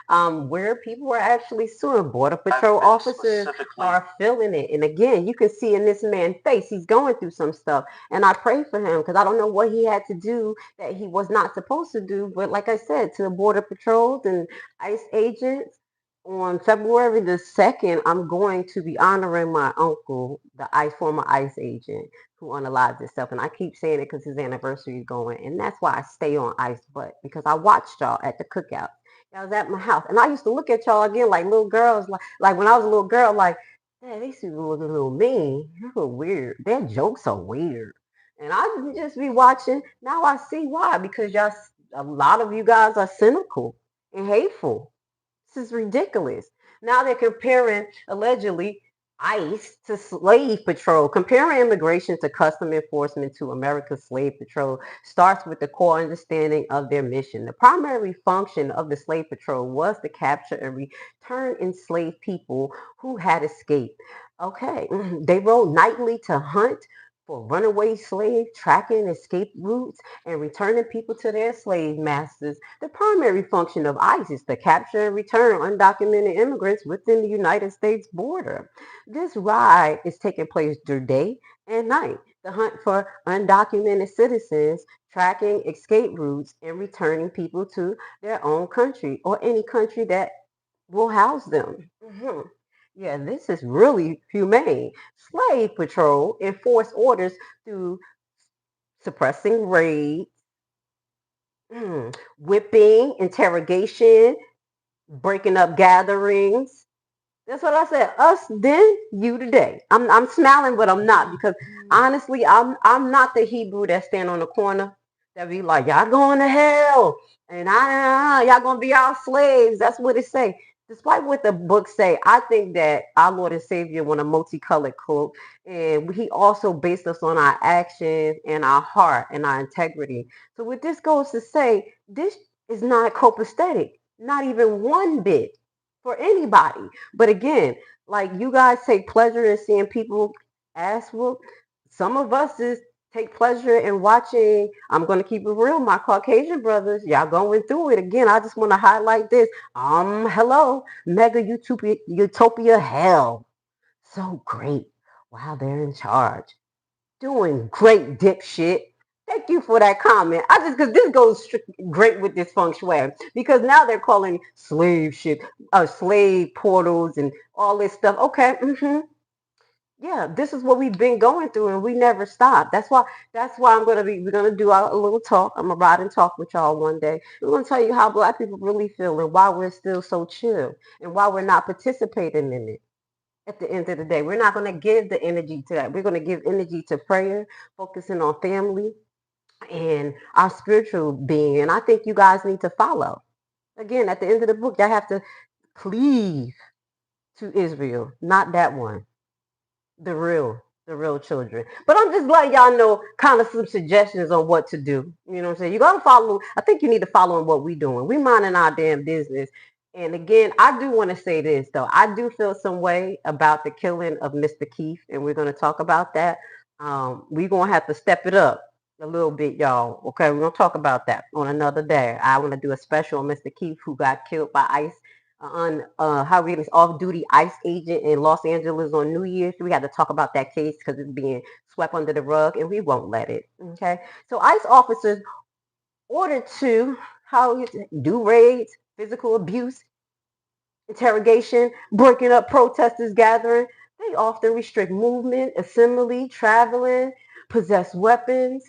on where people are actually suing. Border Patrol officers are feeling it. And again, you can see in this man's face, he's going through some stuff. And I pray for him because I don't know what he had to do that he was not supposed to do. But like I said, to the Border Patrols and ICE agents, on February the 2nd, I'm going to be honoring my uncle, the former ICE agent who unalived himself. And I keep saying it because his anniversary is going. And that's why I stay on ICE butt, because I watched y'all at the cookout. I was at my house. And I used to look at y'all again like little girls. Like when I was a little girl, like, man, they seem to look a little mean. They're a little weird. Their jokes are weird. And I would just be watching. Now I see why. Because a lot of you guys are cynical and hateful. This is ridiculous. Now they're comparing, allegedly, ICE to slave patrol. Comparing immigration to custom enforcement to America's slave patrol starts with the core understanding of their mission. The primary function of the slave patrol was to capture and return enslaved people who had escaped. Okay, they rode nightly to hunt for runaway slaves, tracking escape routes, and returning people to their slave masters. The primary function of ICE is to capture and return undocumented immigrants within the United States border. This ride is taking place during day and night. The hunt for undocumented citizens, tracking escape routes, and returning people to their own country or any country that will house them. Yeah, this is really humane. Slave patrol enforce orders through suppressing raids, whipping, interrogation, breaking up gatherings. That's what I said. Us then, you today. I'm smiling, but I'm not because honestly, I'm not the Hebrew that stand on the corner that be like, y'all going to hell, and y'all gonna be our slaves. That's what it say. Despite what the book say, I think that our Lord and Savior won a multicolored cloak, and he also based us on our actions and our heart and our integrity. So what this goes to say, this is not copacetic, not even one bit for anybody. But again, like you guys take pleasure in seeing people ass whoop. Some of us is take pleasure in watching. I'm gonna keep it real, my Caucasian brothers. Y'all going through it again. I just want to highlight this. Hello, mega utopia hell. So great. Wow, they're in charge. Doing great, dipshit. Thank you for that comment. I just because this goes great with this feng shui because now they're calling slave shit, slave portals and all this stuff. Okay, yeah, this is what we've been going through and we never stop. That's why we're gonna do a little talk. I'm gonna ride and talk with y'all one day. We're gonna tell you how black people really feel and why we're still so chill and why we're not participating in it. At the end of the day, we're not going to give the energy to that. We're going to give energy to prayer, focusing on family and our spiritual being. And I think you guys need to follow. Again, at the end of the book, y'all have to cleave to Israel, not that one, the real children. But I'm just letting y'all know kind of some suggestions on what to do. You know what I'm saying? You gotta follow. I think you need to follow in what we doing. We minding our damn business. And again, I do want to say this though. I do feel some way about the killing of Mr. Keith, and we're gonna talk about that. We're gonna have to step it up a little bit, y'all. Okay, we're gonna talk about that on another day. I want to do a special on Mr. Keith who got killed by ICE on how we was off-duty ICE agent in Los Angeles on New Year's. We had to talk about that case because it's being swept under the rug, and we won't let it. Okay, so ICE officers ordered to how you do raids, physical abuse, interrogation, breaking up protesters gathering. They often restrict movement, assembly, traveling, possess weapons.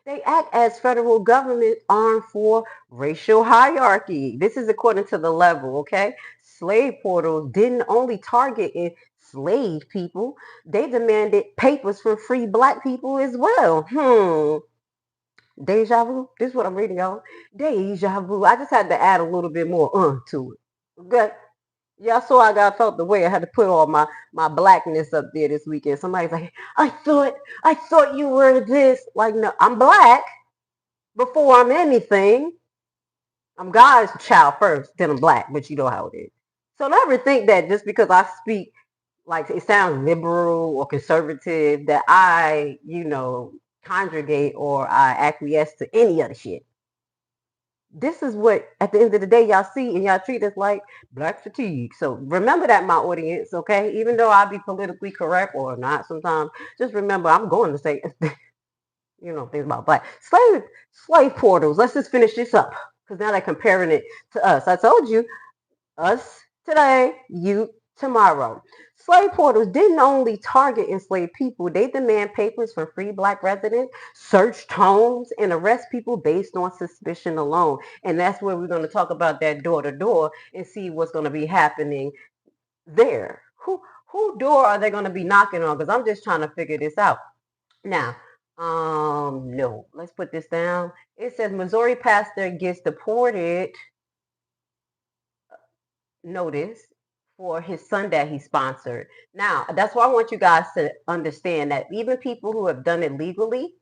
They act as federal government armed for racial hierarchy. This is according to the level, okay? Slave portals didn't only target enslaved people, they demanded papers for free black people as well. Deja vu. This is what I'm reading, y'all. Deja vu. I just had to add a little bit more to it. Okay. Y'all saw felt the way I had to put all my blackness up there this weekend. Somebody's like, I thought you were this. Like, no, I'm black before I'm anything. I'm God's child first, then I'm black, but you know how it is. So never think that just because I speak like it sounds liberal or conservative that I, congregate or I acquiesce to any other shit. This is what at the end of the day y'all see and y'all treat us like black fatigue. So remember that, my audience, okay? Even though I be politically correct or not sometimes, just remember I'm going to say things about black slave portals. Let's just finish this up because now they're comparing it to us. I told you, us today, you tomorrow. Slave portals didn't only target enslaved people, they demand papers from free black residents, searched homes, and arrest people based on suspicion alone. And that's where we're going to talk about that door to door and see what's going to be happening there. Who door are they going to be knocking on? Because I'm just trying to figure this out. Now, no, let's put this down. It says Missouri pastor gets deported notice for his son that he sponsored. Now, that's why I want you guys to understand that even people who have done it legally,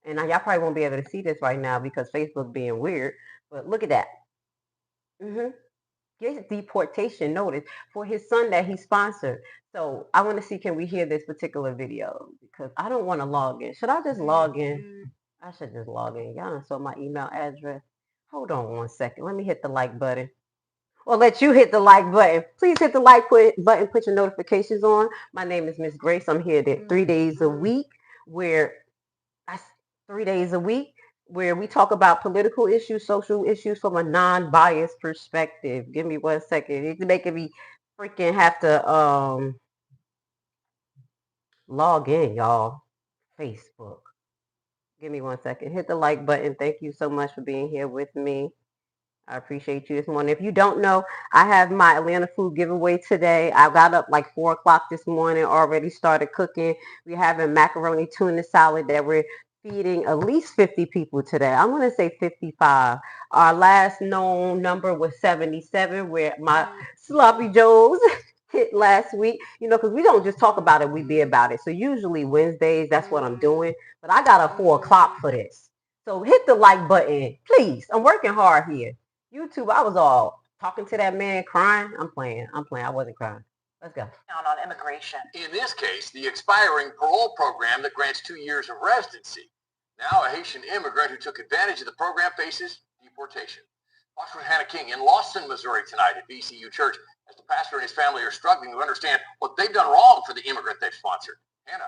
and y'all probably won't be able to see this right now because Facebook being weird, but look at that. Get deportation notice for his son that he sponsored. So I want to see, can we hear this particular video? Because I don't want to log in. Should I just log in? I should just log in. Y'all done saw my email address. Hold on one second. Let me hit the like button. Or let you hit the like button. Please hit the like button. Put your notifications on. My name is Miss Grace. I'm here 3 days a week where 3 days a week where we talk about political issues, social issues from a non-biased perspective. Give me 1 second. It's making me freaking have to log in, y'all. Facebook. Give me 1 second. Hit the like button. Thank you so much for being here with me. I appreciate you this morning. If you don't know, I have my Atlanta food giveaway today. I got up like 4 o'clock this morning, already started cooking. We're having macaroni tuna salad that we're feeding at least 50 people today. I'm going to say 55. Our last known number was 77, where my sloppy joes hit last week. Because we don't just talk about it, we be about it. So usually Wednesdays, that's what I'm doing. But I got up 4 o'clock for this. So hit the like button, please. I'm working hard here. YouTube, I was all talking to that man, crying. I'm playing. I wasn't crying. Let's go. On immigration. In this case, the expiring parole program that grants 2 years of residency. Now, a Haitian immigrant who took advantage of the program faces deportation. Watch with Hannah King in Lawson, Missouri tonight at VCU Church as the pastor and his family are struggling to understand what they've done wrong for the immigrant they've sponsored. Hannah.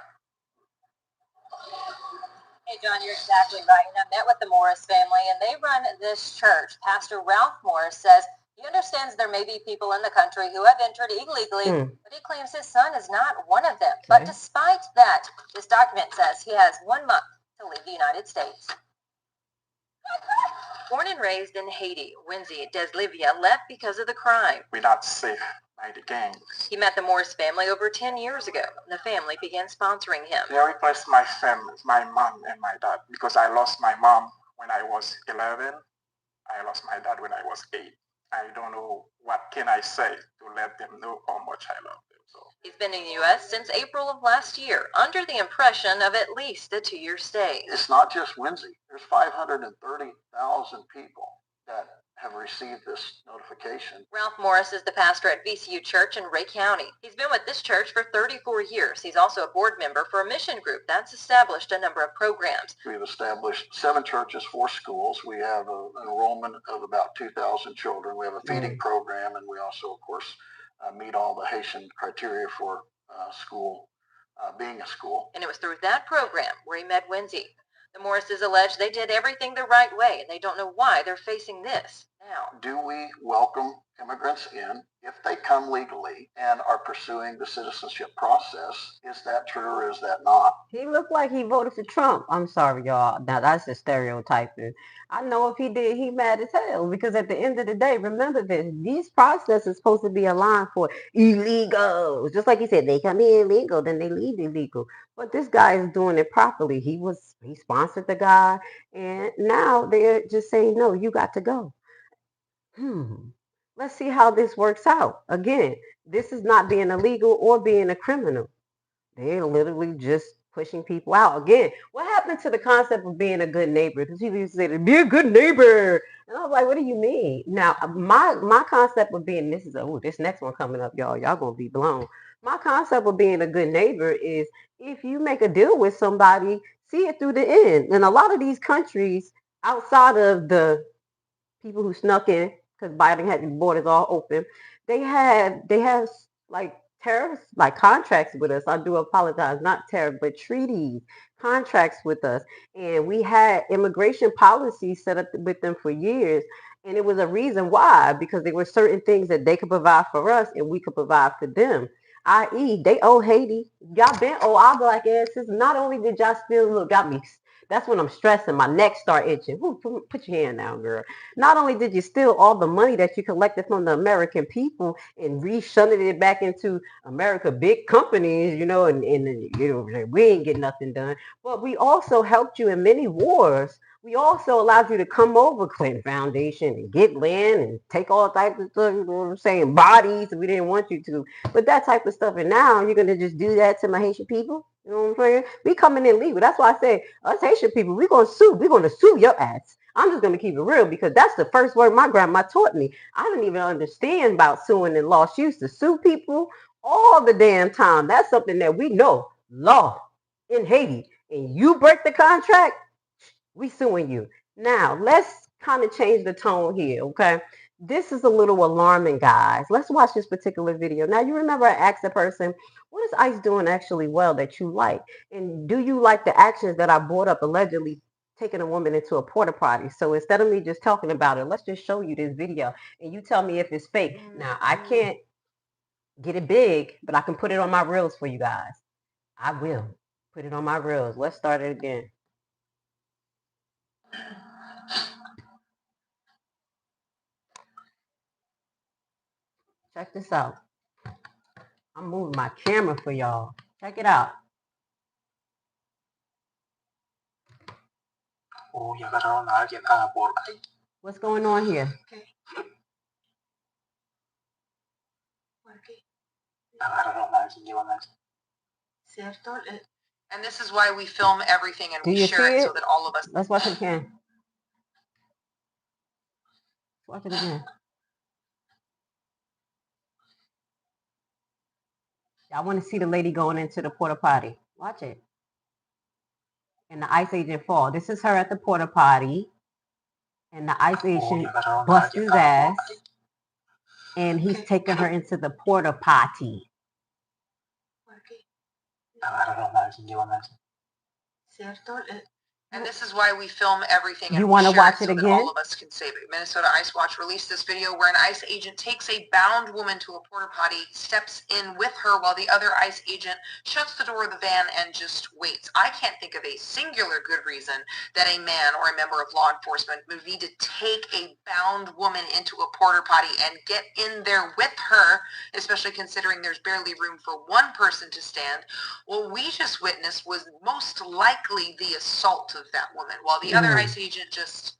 Hey, John, you're exactly right. And I met with the Morris family, and they run this church. Pastor Ralph Morris says he understands there may be people in the country who have entered illegally, but he claims his son is not one of them. But despite that, this document says he has 1 month to leave the United States. Born and raised in Haiti, Winzy Deslivia left because of the crime. We're not safe by the gangs. He met the Morris family over 10 years ago. The family began sponsoring him. They replaced my family, my mom and my dad, because I lost my mom when I was 11. I lost my dad when I was 8. I don't know what can I say to let them know how much I love them. So he's been in the U.S. since April of last year, under the impression of at least a 2-year stay. It's not just Winzy. There's 530,000 people that have received this notification. Ralph Morris is the pastor at VCU Church in Ray County. He's been with this church for 34 years. He's also a board member for a mission group that's established a number of programs. We've established 7 churches, 4 schools. We have an enrollment of about 2,000 children. We have a feeding program, and we also, of course, meet all the Haitian criteria for school, being a school. And it was through that program where he met Winzy. The Morrises allege they did everything the right way, and they don't know why they're facing this now. Do we welcome immigrants in if they come legally and are pursuing the citizenship process? Is that true or is that not? He looked like he voted for Trump. I'm sorry, y'all. Now, that's a stereotyping. I know if he did, he mad as hell. Because at the end of the day, remember this, these processes supposed to be aligned for illegals. Just like he said, they come in illegal, then they leave illegal. But this guy is doing it properly. He sponsored the guy, and now they're just saying, no, you got to go. Let's see how this works out. Again, this is not being illegal or being a criminal. They're literally just pushing people out. Again, what happened to the concept of being a good neighbor? Because people used to say, be a good neighbor. And I was like, what do you mean? Now, my concept of being, this next one coming up, y'all going to be blown. My concept of being a good neighbor is if you make a deal with somebody, see it through the end. And a lot of these countries outside of the people who snuck in, because Biden had the borders all open, they have like tariffs, like contracts with us. I do apologize, not tariff, but treaties, contracts with us. And we had immigration policies set up with them for years. And it was a reason why, because there were certain things that they could provide for us and we could provide for them. I.e., they owe Haiti. Y'all been owe our black asses. Not only did y'all still got me That's when I'm stressing. My neck start itching. Ooh, put your hand down, girl. Not only did you steal all the money that you collected from the American people and re-shunted it back into America big companies, you know, and you know, we ain't get nothing done. But we also helped you in many wars. We also allowed you to come over Clinton Foundation and get land and take all types of stuff, you know what I'm saying, bodies. We didn't want you to. But that type of stuff. And now you're going to just do that to my Haitian people? You know what I'm saying? We coming in legal. That's why I say us Haitian people, we're going to sue. We're going to sue your ass. I'm just going to keep it real because that's the first word my grandma taught me. I didn't even understand about suing in law. She used to sue people all the damn time. That's something that we know. Law in Haiti. And you break the contract, we suing you. Now, let's kind of change the tone here, okay? This is a little alarming, guys. Let's watch this particular video. Now, you remember I asked the person, what is ICE doing actually well that you like? And do you like the actions that I brought up, allegedly taking a woman into a porta potty? So instead of me just talking about it, let's just show you this video and you tell me if it's fake. Now, I can't get it big, but I can put it on my reels for you guys. I will put it on my reels. Let's start it again. Check this out. I'm moving my camera for y'all. Check it out. What's going on here? And this is why we film everything and we share it so that all of us. Let's watch it again. Watch it again. I want to see the lady going into the porta potty. Watch it. And the ICE agent fall. This is her at the porta potty. And the ICE agent busts his ass. And he's taking her into the porta potty. And this is why we film everything and you want to watch it so again? that all of us can save it. Minnesota ICE Watch released this video where an ICE agent takes a bound woman to a porta potty, steps in with her while the other ICE agent shuts the door of the van and just waits. I can't think of a singular good reason that a man or a member of law enforcement would need to take a bound woman into a porta potty and get in there with her, especially considering there's barely room for one person to stand. What we just witnessed was most likely the assault of that woman, while the other ICE agent just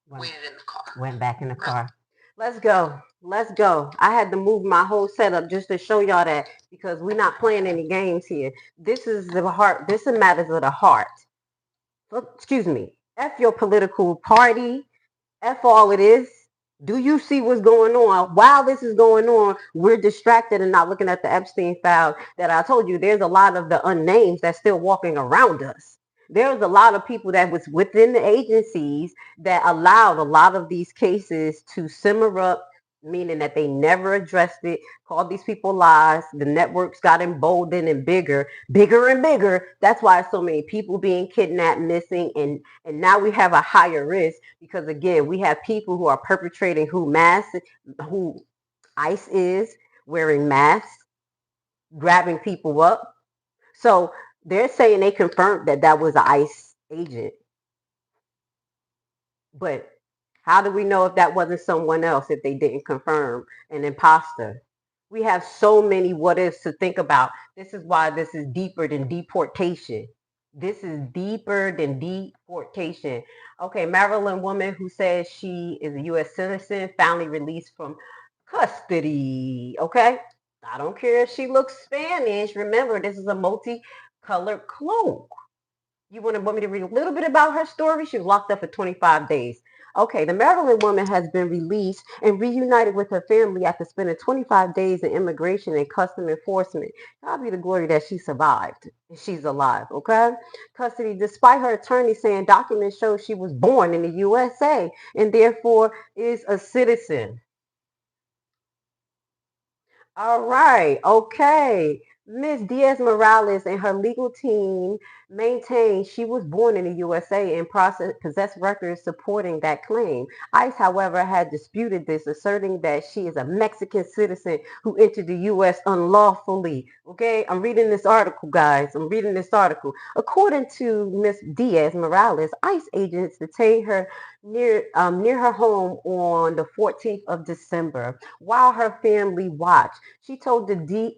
waited in the car. Went back in the car. Let's go. Let's go. I had to move my whole setup just to show y'all that because we're not playing any games here. This is the heart. This is matters of the heart. Excuse me. F your political party. F all it is. Do you see what's going on? While this is going on, we're distracted and not looking at the Epstein files that I told you. There's a lot of the unnames that's still walking around us. There's a lot of people that was within the agencies that allowed a lot of these cases to simmer up, meaning that they never addressed it, called these people lies. The networks got emboldened and bigger and bigger. That's why so many people being kidnapped, missing, and now we have a higher risk because again, we have people who are perpetrating who ICE is wearing masks, grabbing people up. So they're saying they confirmed that that was an ICE agent. But how do we know if that wasn't someone else if they didn't confirm an imposter? We have so many what ifs to think about. This is why this is deeper than deportation. This is deeper than deportation. Okay, Maryland woman who says she is a U.S. citizen, finally released from custody. Okay, I don't care if she looks Spanish. Remember, this is a multicolored cloak. You want me to read a little bit about her story? She was locked up for 25 days. Okay, the Maryland woman has been released and reunited with her family after spending 25 days in immigration and custom enforcement. God be the glory that she survived. She's alive, okay? Custody, despite her attorney saying documents show she was born in the USA and therefore is a citizen. All right, okay. Ms. Diaz-Morales and her legal team maintained she was born in the USA and possessed records supporting that claim. ICE, however, had disputed this, asserting that she is a Mexican citizen who entered the U.S. unlawfully. Okay, I'm reading this article, guys. I'm reading this article. According to Ms. Diaz-Morales, ICE agents detained her near her home on the 14th of December while her family watched. She told the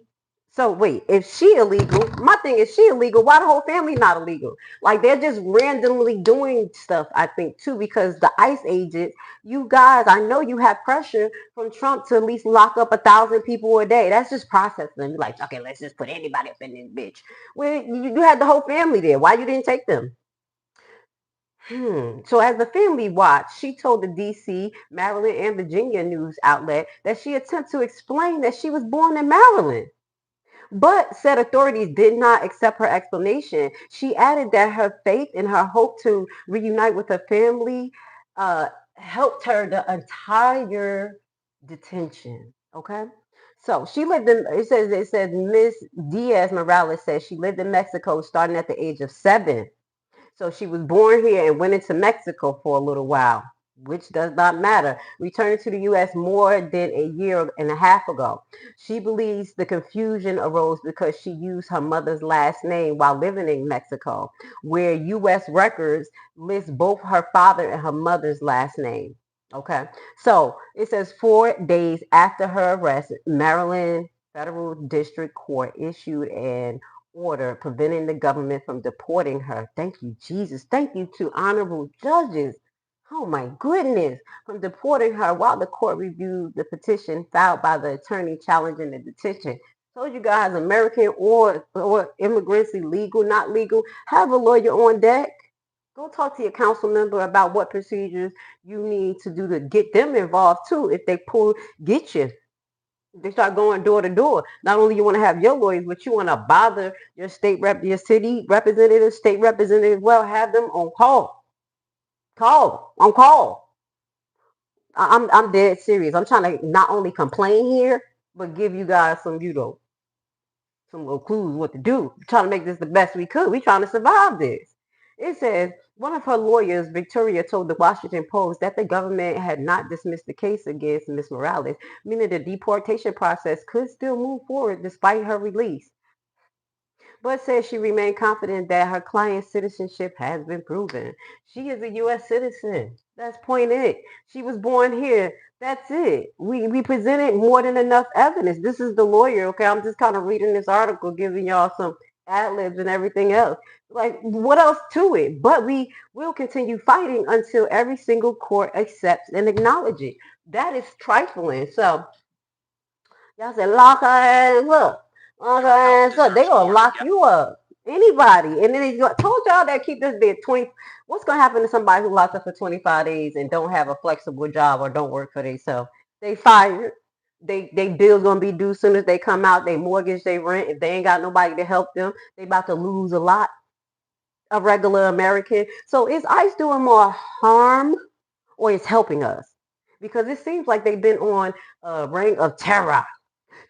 so wait, if she illegal, my thing is she illegal, why the whole family not illegal? Like they're just randomly doing stuff, I think, too, because the ICE agents, you guys, I know you have pressure from Trump to at least lock up 1,000 people a day. That's just processing them. You're like, okay, let's just put anybody up in this bitch. Well, you had the whole family there. Why you didn't take them? So as the family watched, she told the DC, Maryland, and Virginia news outlet that she attempted to explain that she was born in Maryland, but said authorities did not accept her explanation. She added that her faith and her hope to reunite with her family helped her the entire detention. Okay. So she lived in, it says Miss Diaz Morales says she lived in Mexico starting at the age of 7. So she was born here and went into Mexico for a little while, which does not matter. Returned to the U.S. more than a year and a half ago. She believes the confusion arose because she used her mother's last name while living in Mexico, where U.S. records list both her father and her mother's last name. Okay, so it says 4 days after her arrest, Maryland Federal District Court issued an order preventing the government from deporting her. Thank you, Jesus. Thank you to honorable judges. Oh my goodness, from deporting her while the court reviewed the petition filed by the attorney challenging the detention. Told you guys, American or immigrants, illegal, not legal, have a lawyer on deck. Go talk to your council member about what procedures you need to do to get them involved too. If they get you, they start going door to door. Not only you want to have your lawyers, but you want to bother your state rep, your city representative, state representative. Well, have them on on call. I'm dead serious. I'm trying to not only complain here, but give you guys some, some little clues what to do. We're trying to make this the best we could. We're trying to survive this. It says one of her lawyers, Victoria, told the Washington Post that the government had not dismissed the case against Ms. Morales, meaning the deportation process could still move forward despite her release, but says she remained confident that her client's citizenship has been proven. She is a U.S. citizen. That's point it. She was born here. That's it. We presented more than enough evidence. This is the lawyer, okay? I'm just kind of reading this article, giving y'all some ad libs and everything else. Like, what else to it? But we will continue fighting until every single court accepts and acknowledges it. That is trifling. So, y'all said lock her ass up. Lock her ass up. They gonna lock you up. Anybody. And then they told y'all that keep this bid 20. What's gonna happen to somebody who locked up for 25 days and don't have a flexible job or don't work for themselves? They fired. They bills gonna be due soon as they come out. They mortgage, they rent. If they ain't got nobody to help them, they about to lose a lot of regular American. So is ICE doing more harm or is helping us? Because it seems like they've been on a reign of terror.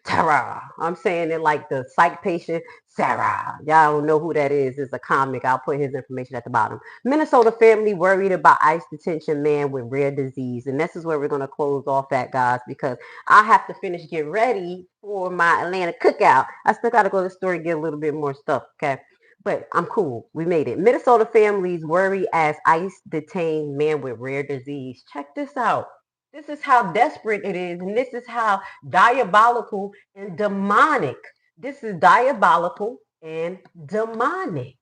Tara. I'm saying it like the psych patient, Sarah. Y'all don't know who that is. It's a comic. I'll put his information at the bottom. Minnesota family worried about ICE detention man with rare disease. And this is where we're going to close off at, guys, because I have to finish get ready for my Atlanta cookout. I still got to go to the store and get a little bit more stuff, okay? But I'm cool. We made it. Minnesota families worry as ICE detained man with rare disease. Check this out. This is how desperate it is, and this is how diabolical and demonic. This is diabolical and demonic.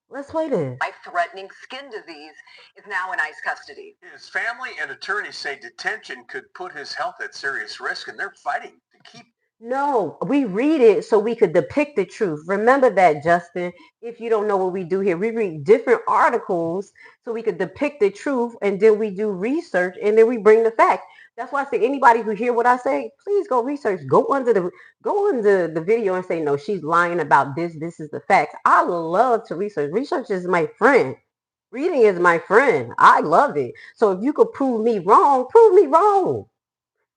Let's play this. Life-threatening skin disease is now in ICE custody. His family and attorneys say detention could put his health at serious risk, and they're fighting to keep. No, we read it so we could depict the truth. Remember that, Justin. If you don't know what we do here, we read different articles so we could depict the truth, and then we do research, and then we bring the facts. That's why I say anybody who hear what I say, please go research. Go under the video and say, no, she's lying about this. This is the facts. I love to research. Research is my friend. Reading is my friend. I love it. So if you could prove me wrong, prove me wrong.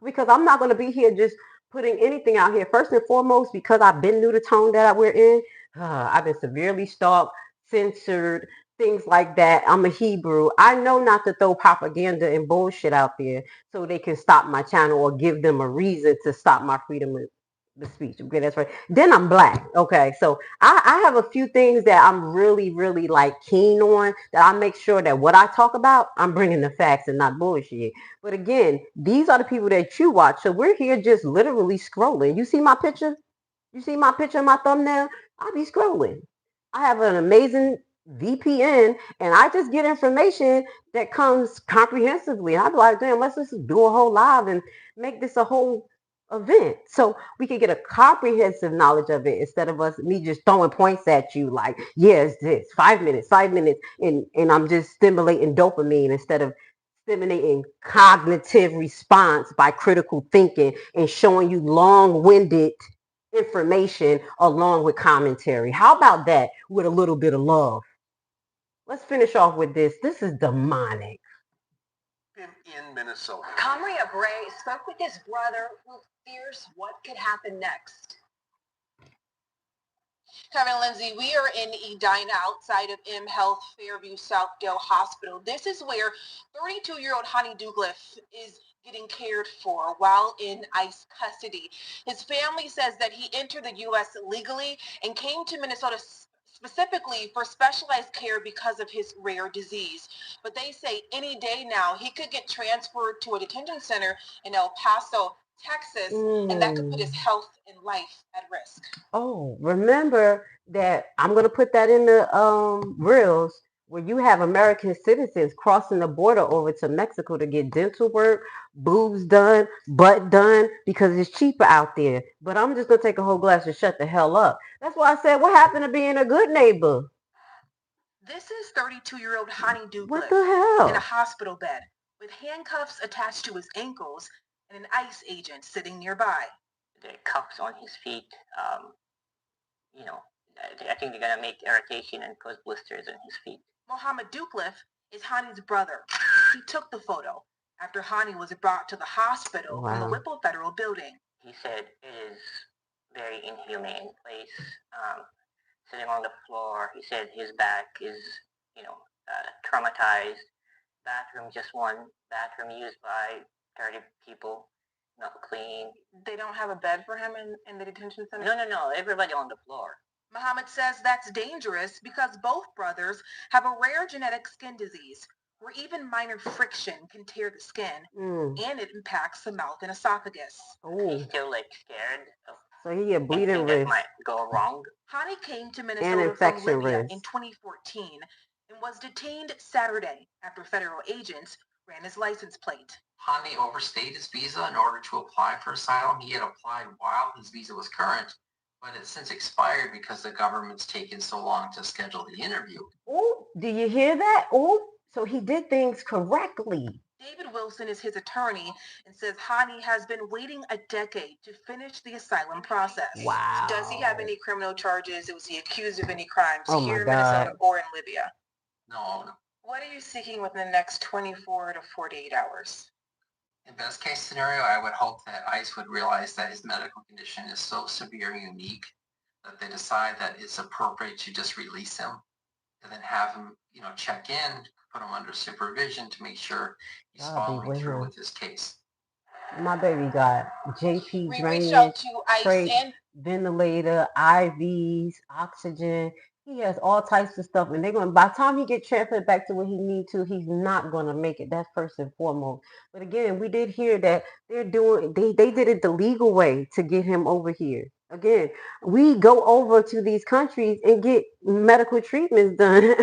Because I'm not going to be here just putting anything out here. First and foremost, because I've been through the tone that we're in, I've been severely stalked, censored, things like that. I'm a Hebrew. I know not to throw propaganda and bullshit out there so they can stop my channel or give them a reason to stop my freedom of the speech. Okay, that's right. Then I'm black. Okay, so I have a few things that I'm really, really like keen on, that I make sure that what I talk about, I'm bringing the facts and not bullshit. But again, these are the people that you watch. So we're here just literally scrolling. You see my picture? You see my picture in my thumbnail? I'll be scrolling. I have an amazing VPN, and I just get information that comes comprehensively. I'd be like, damn, let's just do a whole live and make this a whole event so we can get a comprehensive knowledge of it, instead of me just throwing points at you like, yeah, it's this 5 minutes, and I'm just stimulating dopamine instead of stimulating cognitive response by critical thinking and showing you long-winded information along with commentary. How about that with a little bit of love? Let's finish off with this. This is demonic. In Minnesota. Comria Bray spoke with his brother who fears what could happen next. Kevin Lindsay, we are in Edina outside of M Health Fairview Southdale Hospital. This is where 32-year-old Honey Douglas is getting cared for while in ICE custody. His family says that he entered the U.S. legally and came to Minnesota specifically for specialized care because of his rare disease. But they say any day now he could get transferred to a detention center in El Paso, Texas, and that could put his health and life at risk. Oh, remember that I'm going to put that in the reels, where you have American citizens crossing the border over to Mexico to get dental work, boobs done, butt done, because it's cheaper out there. But I'm just going to take a whole glass and shut the hell up. That's why I said, what happened to being a good neighbor? This is 32-year-old Honey Douglas What the hell? in a hospital bed with handcuffs attached to his ankles and an ICE agent sitting nearby. The cuffs on his feet, I think they're gonna make irritation and cause blisters on his feet. Mohammed Douglas is Hani's brother. He took the photo after Hani was brought to the hospital from the Whipple Federal Building. He said it is very inhumane place, sitting on the floor. He said his back is, traumatized. Bathroom, just one bathroom used by 30 people, not clean. They don't have a bed for him in the detention center? No, everybody on the floor. Mohammed says that's dangerous because both brothers have a rare genetic skin disease where even minor friction can tear the skin, and it impacts the mouth and esophagus. He's still scared of so he a bleeding that risk. might go wrong. Hani came to Minnesota from Libya in 2014 and was detained Saturday after federal agents ran his license plate. Hani overstayed his visa in order to apply for asylum. He had applied while his visa was current, but it's since expired because the government's taken so long to schedule the interview. Oh, do you hear that? Oh, so he did things correctly. David Wilson is his attorney and says Hani has been waiting a decade to finish the asylum process. Wow. Does he have any criminal charges? Was he accused of any crimes here in Minnesota or in Libya? No. What are you seeking within the next 24 to 48 hours? In best case scenario, I would hope that ICE would realize that his medical condition is so severe and unique that they decide that it's appropriate to just release him and then have him, check in, put him under supervision to make sure he's following through with his case. My baby got JP We drainage, reached out to ICE trach, and ventilator, IVs, oxygen. He has all types of stuff, and they're going. By the time he get transferred back to where he need to, he's not going to make it. That's first and foremost. But again, we did hear that they're doing. They did it the legal way to get him over here. Again, we go over to these countries and get medical treatments done.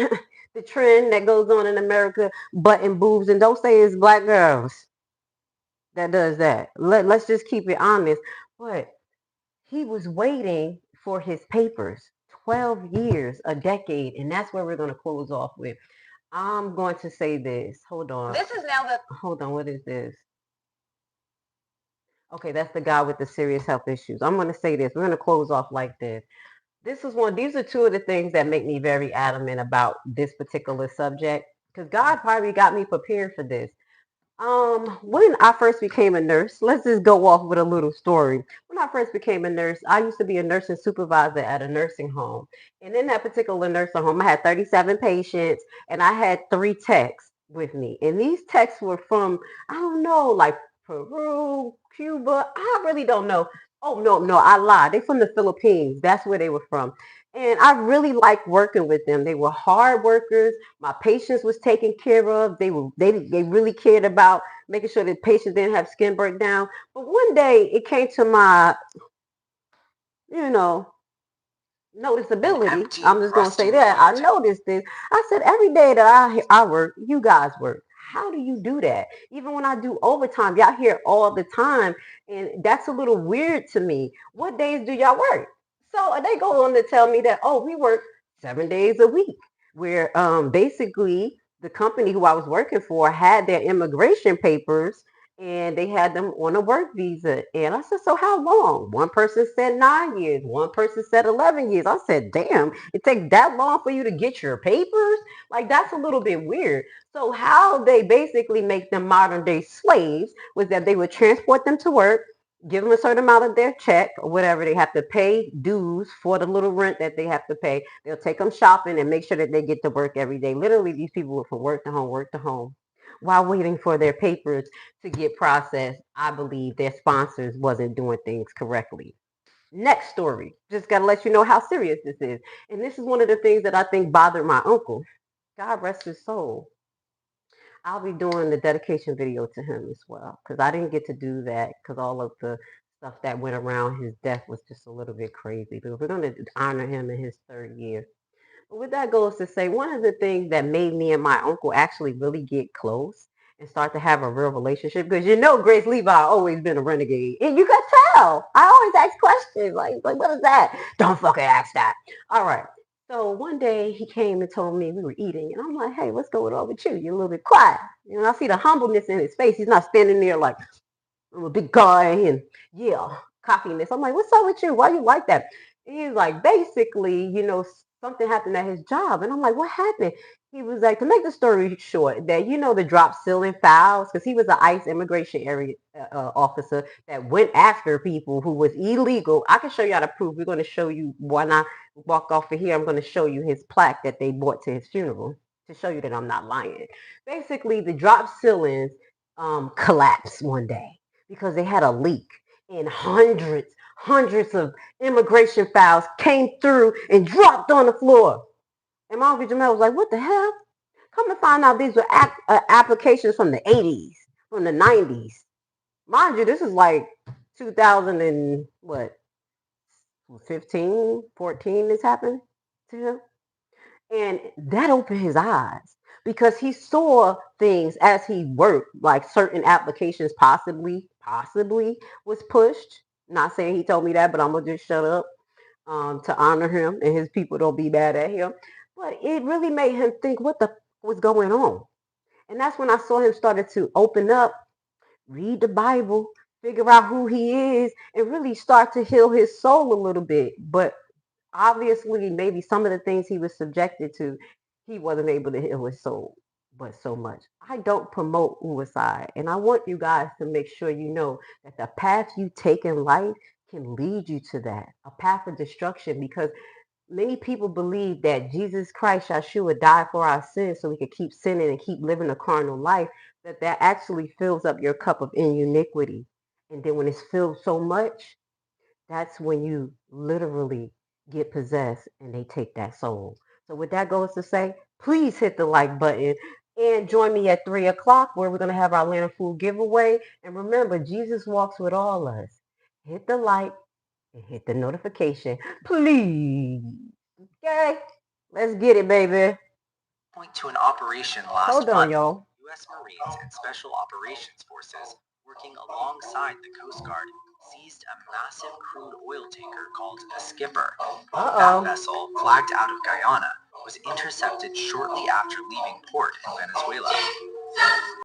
The trend that goes on in America, butt and boobs, and don't say it's black girls that does that. Let's just keep it honest. But he was waiting for his papers 12 years, a decade, and that's where we're going to close off with. I'm going to say this. Hold on. This is now the... Hold on. What is this? Okay, that's the guy with the serious health issues. I'm going to say this. We're going to close off like this. These are two of the things that make me very adamant about this particular subject, because God probably got me prepared for this. When I first became a nurse, let's just go off with a little story. When I first became a nurse, I used to be a nursing supervisor at a nursing home. And in that particular nursing home, I had 37 patients and I had 3 techs with me. And these techs were from, I don't know, like Peru, Cuba. I really don't know. Oh, no, I lied. They're from the Philippines. That's where they were from. And I really liked working with them. They were hard workers. My patients was taken care of. They really cared about making sure that patients didn't have skin breakdown. But one day it came to my, you know, noticeability. I'm just gonna say that I noticed this. I said every day that I work, you guys work. How do you do that? Even when I do overtime, y'all here all the time, and that's a little weird to me. What days do y'all work? So they go on to tell me that, oh, we work 7 days a week. Where basically the company who I was working for had their immigration papers and they had them on a work visa. And I said, so how long? One person said 9 years. One person said 11 years. I said, damn, it takes that long for you to get your papers? Like, that's a little bit weird. So how they basically make them modern day slaves was that they would transport them to work, give them a certain amount of their check or whatever. They have to pay dues for the little rent that they have to pay. They'll take them shopping and make sure that they get to work every day. Literally, these people were from work to home while waiting for their papers to get processed. I believe their sponsors wasn't doing things correctly. Next story. Just got to let you know how serious this is. And this is one of the things that I think bothered my uncle. God rest his soul. I'll be doing the dedication video to him as well because I didn't get to do that because all of the stuff that went around his death was just a little bit crazy. But we're going to honor him in his 3rd year. But with that goes to say, one of the things that made me and my uncle actually really get close and start to have a real relationship, because Grace Levi always been a renegade. And you could tell. I always ask questions like what is that? Don't fucking ask that. All right. So one day he came and told me we were eating, and I'm like, hey, what's going on with you? You're a little bit quiet. I see the humbleness in his face. He's not standing there like, I'm a big guy and yeah, cockiness. I'm like, what's up with you? Why you like that? And he's like, basically, something happened at his job. And I'm like, what happened? He was like, to make the story short, that the drop ceiling files, because he was an ICE immigration area officer that went after people who was illegal. I can show you how to prove. We're going to show you when I walk off of here. I'm going to show you his plaque that they brought to his funeral to show you that I'm not lying. Basically, the drop ceilings collapsed one day because they had a leak and hundreds of immigration files came through and dropped on the floor. And my Uncle Jamel was like, what the hell? Come to find out these were applications from the 80s, from the 90s. Mind you, this is like 2000 and what, 15, 14 this happened to him. And that opened his eyes because he saw things as he worked, like certain applications possibly was pushed. Not saying he told me that, but I'm gonna just shut up to honor him and his people don't be mad at him. But it really made him think what the was going on. And that's when I saw him started to open up, read the Bible, figure out who he is, and really start to heal his soul a little bit. But obviously maybe some of the things he was subjected to, he wasn't able to heal his soul, but so much. I don't promote suicide, and I want you guys to make sure you know that the path you take in life can lead you to that, a path of destruction, because many people believe that Jesus Christ, Yeshua, died for our sins so we could keep sinning and keep living a carnal life, that actually fills up your cup of iniquity. And then when it's filled so much, that's when you literally get possessed and they take that soul. So with that goes to say, please hit the like button and join me at 3 o'clock where we're going to have our Land of Food giveaway. And remember, Jesus walks with all us. Hit the like and hit the notification, please. Okay, let's get it, baby. Point to an operation last Hold on, month. y'all. U.S. Marines and Special Operations Forces, working alongside the Coast Guard, seized a massive crude oil tanker called a Skipper. That vessel, flagged out of Guyana, was intercepted shortly after leaving port in Venezuela.